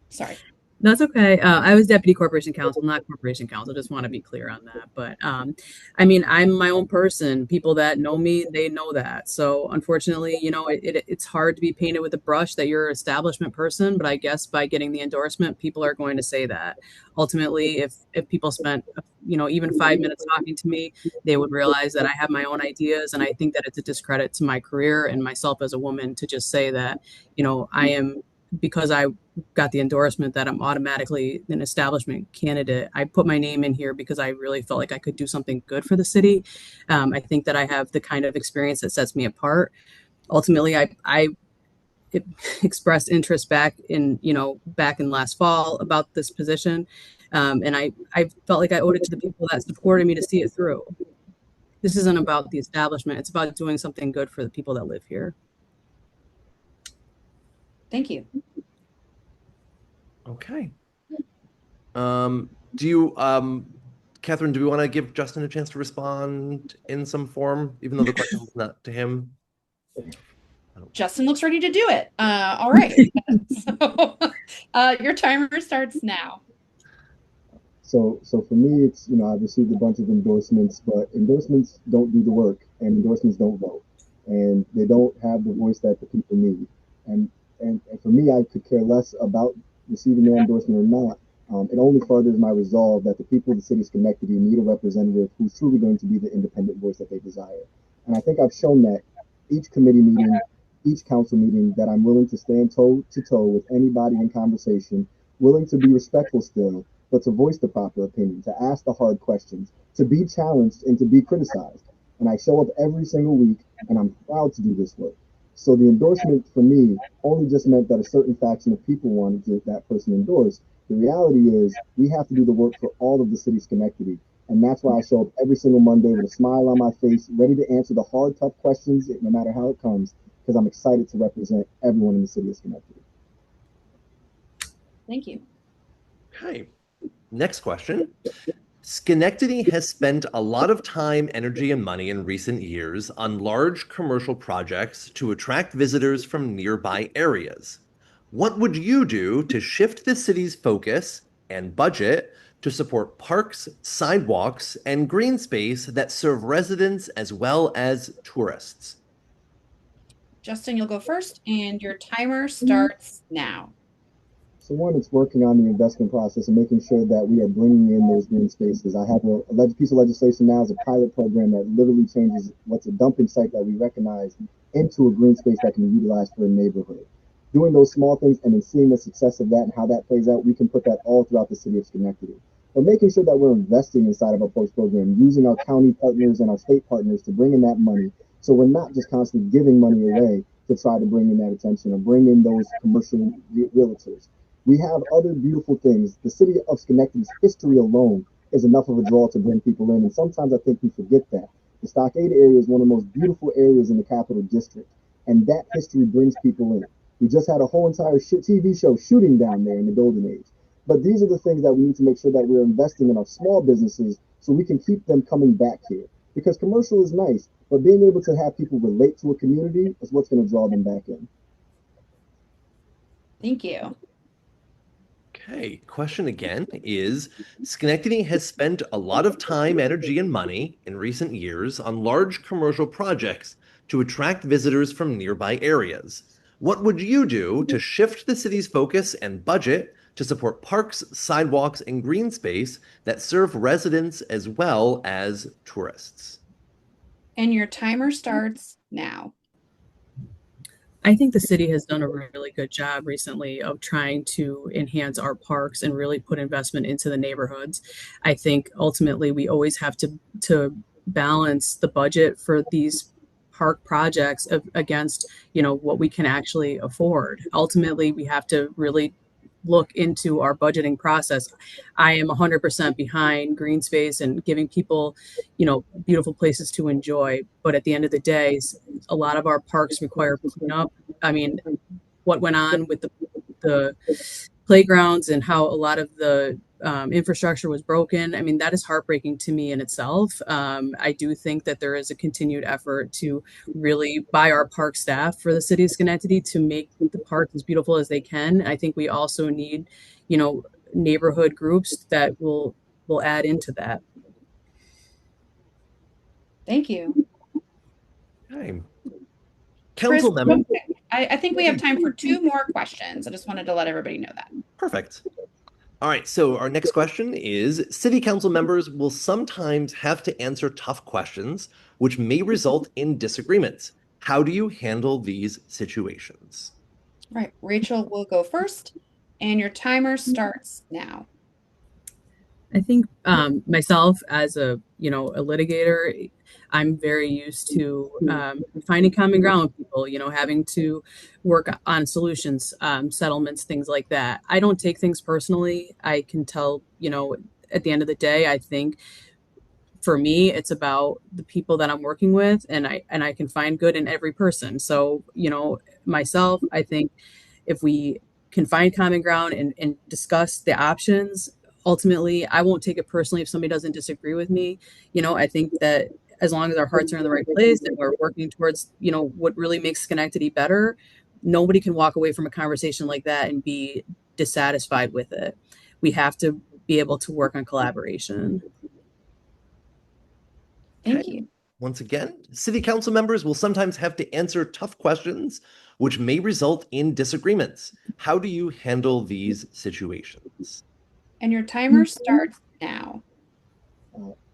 [SPEAKER 1] Sorry.
[SPEAKER 2] That's okay. I was deputy corporation counsel, not corporation counsel. Just want to be clear on that. But I mean, I'm my own person. People that know me, they know that. So unfortunately, it's hard to be painted with a brush that you're an establishment person. But I guess by getting the endorsement, people are going to say that. Ultimately, if people spent even 5 minutes talking to me, they would realize that I have my own ideas, and I think that it's a discredit to my career and myself as a woman to just say that I am, because I got the endorsement, that I'm automatically an establishment candidate. I put my name in here because I really felt like I could do something good for the city. I think that I have the kind of experience that sets me apart. Ultimately, I expressed interest back in last fall about this position. And I felt like I owed it to the people that supported me to see it through. This isn't about the establishment. It's about doing something good for the people that live here.
[SPEAKER 1] Thank you.
[SPEAKER 4] Okay. Do you, Catherine, do we want to give Justin a chance to respond in some form, even though the question is not to him?
[SPEAKER 1] Justin looks ready to do it. All right. So your timer starts now.
[SPEAKER 3] So for me, it's, I've received a bunch of endorsements, but endorsements don't do the work, and endorsements don't vote, and they don't have the voice that the people need. And for me, I could care less about receiving their endorsement or not. It only furthers my resolve that the people of the city of Schenectady need a representative who's truly going to be the independent voice that they desire. And I think I've shown that each committee meeting, each council meeting, that I'm willing to stand toe to toe with anybody in conversation, willing to be respectful still, but to voice the proper opinion, to ask the hard questions, to be challenged and to be criticized. And I show up every single week, and I'm proud to do this work. So the endorsement for me only just meant that a certain faction of people wanted that person endorsed. The reality is we have to do the work for all of the city of Schenectady. And that's why I show up every single Monday with a smile on my face, ready to answer the hard, tough questions, no matter how it comes, because I'm excited to represent everyone in the city of Schenectady.
[SPEAKER 1] Thank you.
[SPEAKER 4] Okay. Next question. Schenectady has spent a lot of time, energy, and money in recent years on large commercial projects to attract visitors from nearby areas. What would you do to shift the city's focus and budget to support parks, sidewalks, and green space that serve residents as well as tourists?
[SPEAKER 1] Justin, you'll go first, and your timer starts now.
[SPEAKER 3] So one, it's working on the investment process and making sure that we are bringing in those green spaces. I have a piece of legislation now as a pilot program that literally changes what's a dumping site that we recognize into a green space that can be utilized for a neighborhood. Doing those small things and then seeing the success of that and how that plays out, we can put that all throughout the city of Schenectady. But making sure that we're investing inside of our post program, using our county partners and our state partners to bring in that money. So we're not just constantly giving money away to try to bring in that attention or bring in those commercial realtors. We have other beautiful things. The city of Schenectady's history alone is enough of a draw to bring people in. And sometimes I think we forget that. The Stockade area is one of the most beautiful areas in the Capital District. And that history brings people in. We just had a whole entire TV show shooting down there in the Golden Age. But these are the things that we need to make sure that we're investing in our small businesses so we can keep them coming back here. Because commercial is nice, but being able to have people relate to a community is what's going to draw them back in.
[SPEAKER 1] Thank you.
[SPEAKER 4] Okay, question again is, Schenectady has spent a lot of time, energy, and money in recent years on large commercial projects to attract visitors from nearby areas. What would you do to shift the city's focus and budget to support parks, sidewalks, and green space that serve residents as well as tourists?
[SPEAKER 1] And your timer starts now.
[SPEAKER 2] I think the city has done a really good job recently of trying to enhance our parks and really put investment into the neighborhoods. I think ultimately we always have to balance the budget for these park projects against, what we can actually afford. Ultimately, we have to really look into our budgeting process. I am 100% behind green space and giving people, beautiful places to enjoy. But at the end of the day, a lot of our parks require cleanup. I mean, what went on with the playgrounds and how a lot of the infrastructure was broken. I mean, that is heartbreaking to me in itself. I do think that there is a continued effort to really by our park staff for the city of Schenectady to make the parks as beautiful as they can. I think we also need, you know, neighborhood groups that will add into that.
[SPEAKER 1] Thank you.
[SPEAKER 4] Okay.
[SPEAKER 1] Chris,
[SPEAKER 4] Council member.
[SPEAKER 1] real quick, I think we have time for two more questions. I just wanted to let everybody know that.
[SPEAKER 4] Perfect. All right, so our next question is city council members will sometimes have to answer tough questions, which may result in disagreements. How do you handle these situations?
[SPEAKER 1] All right, Rachel will go first, and your timer starts now.
[SPEAKER 2] I think myself as a litigator, I'm very used to finding common ground with people, having to work on solutions, settlements, things like that. I don't take things personally. I can tell, at the end of the day, I think for me it's about the people that I'm working with, and I can find good in every person. So, myself, I think if we can find common ground and discuss the options, ultimately, I won't take it personally if somebody doesn't disagree with me. I think that as long as our hearts are in the right place and we're working towards, what really makes Schenectady better, nobody can walk away from a conversation like that and be dissatisfied with it. We have to be able to work on collaboration.
[SPEAKER 1] Thank
[SPEAKER 4] Okay.
[SPEAKER 1] you.
[SPEAKER 4] Once again, city council members will sometimes have to answer tough questions, which may result in disagreements. How do you handle these situations?
[SPEAKER 1] And your timer starts now.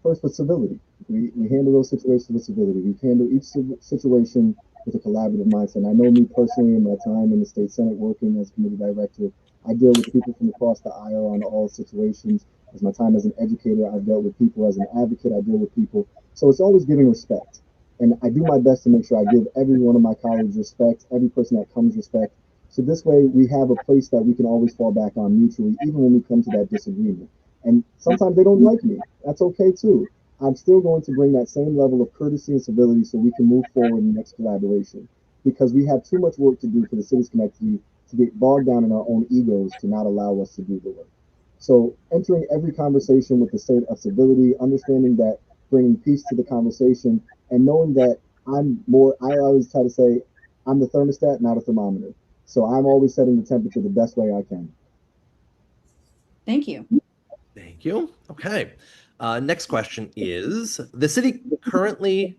[SPEAKER 3] First, with civility. We handle those situations with civility. We handle each situation with a collaborative mindset. And I know me personally in my time in the state senate working as committee director, I deal with people from across the aisle on all situations. As my time as an educator, I've dealt with people. As an advocate, I deal with people. So it's always giving respect. And I do my best to make sure I give every one of my colleagues respect, every person that comes respect. So this way we have a place that we can always fall back on mutually, even when we come to that disagreement. And sometimes they don't like me. That's okay too. I'm still going to bring that same level of courtesy and civility so we can move forward in the next collaboration. Because we have too much work to do for the city's Schenectady to get bogged down in our own egos to not allow us to do the work. So entering every conversation with the state of civility, understanding that bringing peace to the conversation, and knowing that I always try to say, I'm the thermostat, not a thermometer. So I'm always setting the temperature the best way I can.
[SPEAKER 1] Thank you.
[SPEAKER 4] Thank you. Okay. Next question is the city currently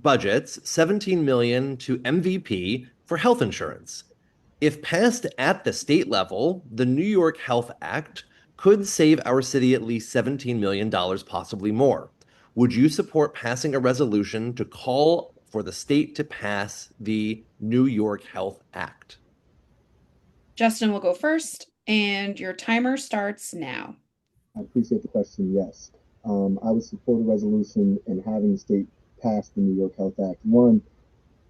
[SPEAKER 4] budgets 17 million to MVP for health insurance. If passed at the state level, the New York Health Act could save our city at least $17 million, possibly more. Would you support passing a resolution to call for the state to pass the New York Health Act?
[SPEAKER 1] Justin will go first, and your timer starts now.
[SPEAKER 3] I appreciate the question. Yes. I would support a resolution and having the state pass the New York Health Act. One,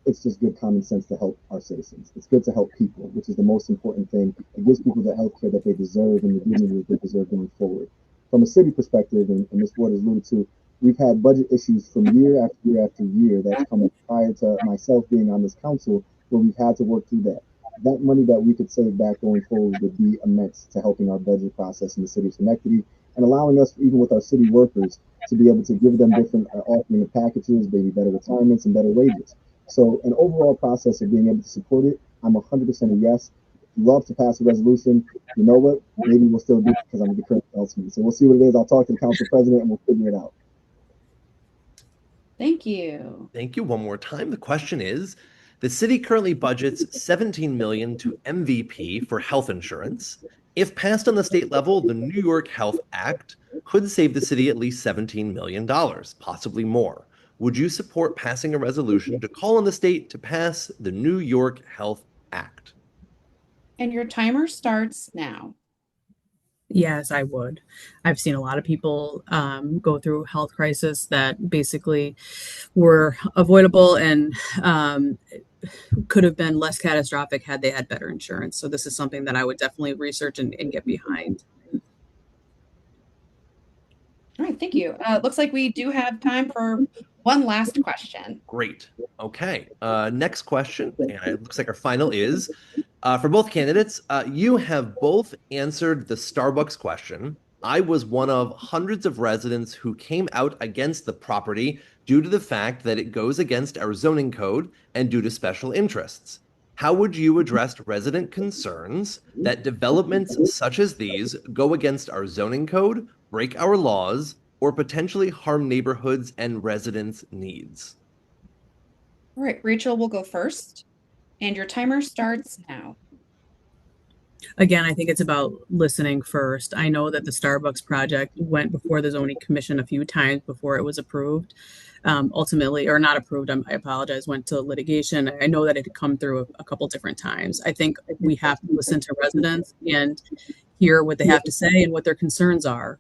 [SPEAKER 3] it's just good common sense to help our citizens. It's good to help people, which is the most important thing. It gives people the health care that they deserve and the dignity that they deserve going forward. From a city perspective, and this board has alluded to, we've had budget issues from year after year after year that's come up prior to myself being on this council, where we've had to work through that. That money that we could save back going forward would be immense to helping our budget process in the city of Schenectady and allowing us, even with our city workers, to be able to give them different offering of packages, maybe better retirements and better wages. So an overall process of being able to support it, I'm 100% a yes. Love to pass a resolution. You know what? Maybe we'll still do it because I'm the current councilman. So we'll see what it is. I'll talk to the council president and we'll figure it out.
[SPEAKER 1] Thank you.
[SPEAKER 4] Thank you. One more time. The question is, the city currently budgets 17 million to MVP for health insurance. If passed on the state level, the New York Health Act could save the city at least $17 million, possibly more. would you support passing a resolution to call on the state to pass the New York Health Act?
[SPEAKER 1] And your timer starts now.
[SPEAKER 2] Yes, I would. I've seen a lot of people go through health crisis that basically were avoidable and could have been less catastrophic had they had better insurance. So this is something that I would definitely research and get behind.
[SPEAKER 1] All right, thank you. Looks like we do have time for one last question.
[SPEAKER 4] Great. Okay. Next question, and it looks like our final is for both candidates. You have both answered the Starbucks question. I was one of hundreds of residents who came out against the property due to the fact that it goes against our zoning code and due to special interests. How would you address resident concerns that developments such as these go against our zoning code, break our laws, or potentially harm neighborhoods and residents' needs?
[SPEAKER 1] All right, Rachel will go first, and your timer starts now.
[SPEAKER 2] Again, I think it's about listening first. I know that the Starbucks project went before the zoning commission a few times before it was approved. Ultimately, or not approved, I apologize, went to litigation. I know that it had come through a couple different times. I think we have to listen to residents and hear what they have to say and what their concerns are.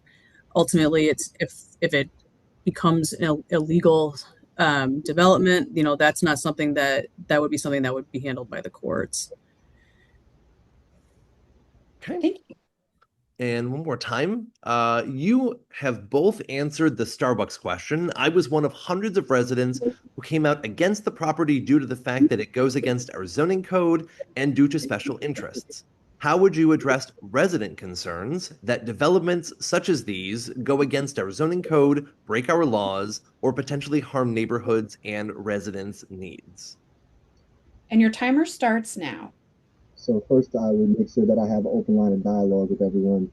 [SPEAKER 2] Ultimately, it's if it becomes an illegal development, that's not something that would be something that would be handled by the courts.
[SPEAKER 4] Okay.
[SPEAKER 1] Thank you.
[SPEAKER 4] And one more time, you have both answered the Starbucks question. I was one of hundreds of residents who came out against the property due to the fact that it goes against our zoning code and due to special interests. How would you address resident concerns that developments such as these go against our zoning code, break our laws, or potentially harm neighborhoods and residents' needs?
[SPEAKER 1] And your timer starts now.
[SPEAKER 3] So first, I would make sure that I have an open line of dialogue with everyone.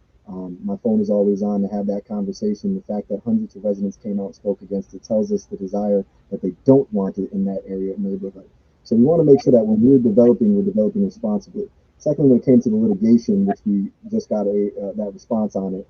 [SPEAKER 3] My phone is always on to have that conversation. The fact that hundreds of residents came out and spoke against it tells us the desire that they don't want it in that area of neighborhood. So we want to make sure that when we're developing responsibly. Secondly, when it came to the litigation, which we just got that response on it,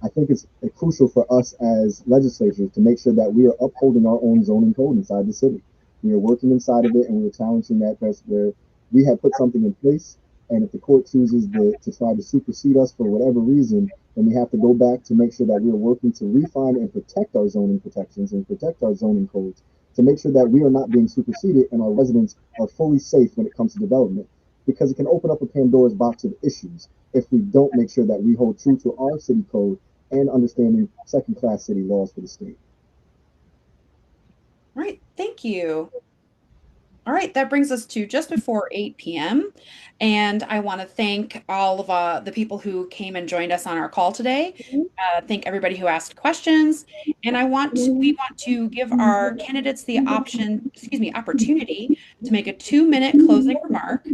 [SPEAKER 3] I think it's crucial for us as legislatures to make sure that we are upholding our own zoning code inside the city. We are working inside of it, and we're challenging that best where we have put something in place, and if the court chooses to try to supersede us for whatever reason, then we have to go back to make sure that we are working to refine and protect our zoning protections and protect our zoning codes to make sure that we are not being superseded and our residents are fully safe when it comes to development. Because it can open up a Pandora's box of issues if we don't make sure that we hold true to our city code and understanding second class city laws for the state.
[SPEAKER 1] All right, thank you. All right, that brings us to just before 8 p.m. And I want to thank all of the people who came and joined us on our call today. Thank everybody who asked questions. And we want to give our candidates the opportunity to make a 2-minute closing remark.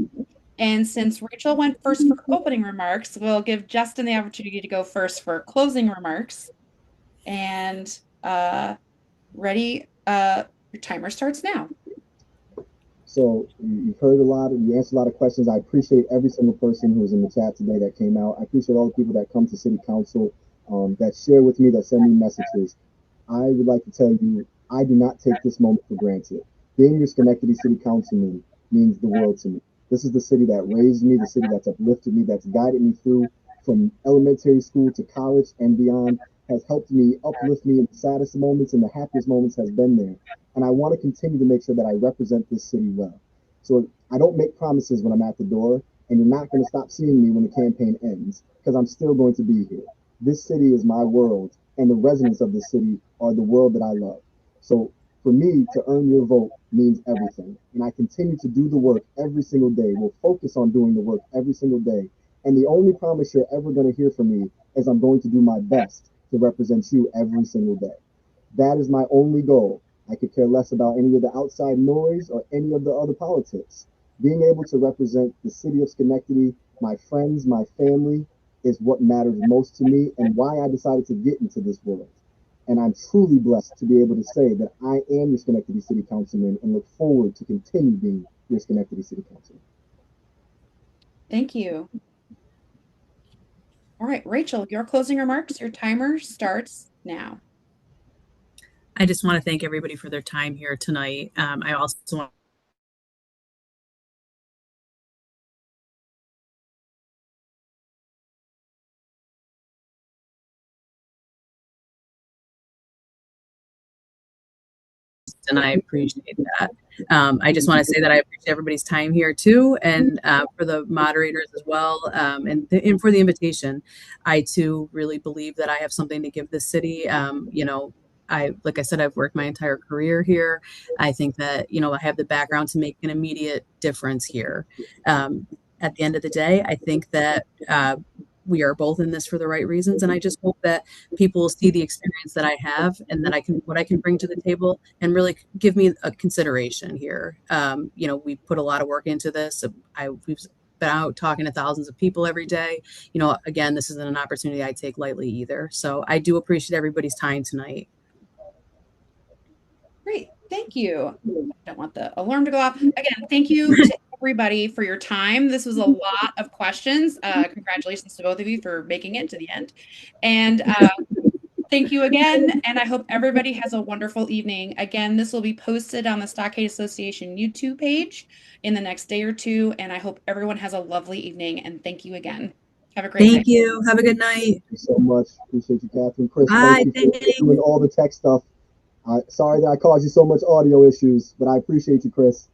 [SPEAKER 1] And since Rachel went first for opening remarks, we'll give Justin the opportunity to go first for closing remarks. And ready, your timer starts now.
[SPEAKER 3] So you've heard you answered a lot of questions. I appreciate every single person who was in the chat today that came out. I appreciate all the people that come to City Council, that share with me, that send me messages. I would like to tell you, I do not take this moment for granted. Being your Schenectady City Councilman means the world to me. This is the city that raised me, the city that's uplifted me, that's guided me through from elementary school to college and beyond, has helped me uplift me in the saddest moments and the happiest moments has been there. And I want to continue to make sure that I represent this city well. So I don't make promises when I'm at the door, and you're not going to stop seeing me when the campaign ends because I'm still going to be here. This city is my world, and the residents of this city are the world that I love. So for me, to earn your vote means everything. And I continue to do the work every single day. We'll focus on doing the work every single day. And the only promise you're ever going to hear from me is I'm going to do my best to represent you every single day. That is my only goal. I could care less about any of the outside noise or any of the other politics. Being able to represent the city of Schenectady, my friends, my family, is what matters most to me and why I decided to get into this world. And I'm truly blessed to be able to say that I am your Schenectady City Councilman and look forward to continue being your Schenectady City Councilman.
[SPEAKER 1] Thank you. All right, Rachel, your closing remarks, your timer starts now.
[SPEAKER 2] I just want to thank everybody for their time here tonight. I also want and I appreciate that. I just want to say that I appreciate everybody's time here too, and for the moderators as well, and for the invitation. I too really believe that I have something to give the city. Like I said, I've worked my entire career here. I think that I have the background to make an immediate difference here. At the end of the day, I think that we are both in this for the right reasons, and I just hope that people will see the experience that I have and that what I can bring to the table and really give me a consideration here. We put a lot of work into this. We've been out talking to thousands of people every day. Again, this isn't an opportunity I take lightly either. So I do appreciate everybody's time tonight.
[SPEAKER 1] Great. Thank you. I don't want the alarm to go off. Again, thank you to everybody for your time. This was a lot of questions. Congratulations to both of you for making it to the end. And thank you again. And I hope everybody has a wonderful evening. Again, this will be posted on the Stockade Association YouTube page in the next day or two. And I hope everyone has a lovely evening. And thank you again. Have a great night.
[SPEAKER 2] Thank you. Have a good night.
[SPEAKER 3] Thank you so much. Appreciate you, Catherine. Chris,
[SPEAKER 2] Bye.
[SPEAKER 3] thank you for doing all the tech stuff. Sorry that I caused you so much audio issues, but I appreciate you, Chris.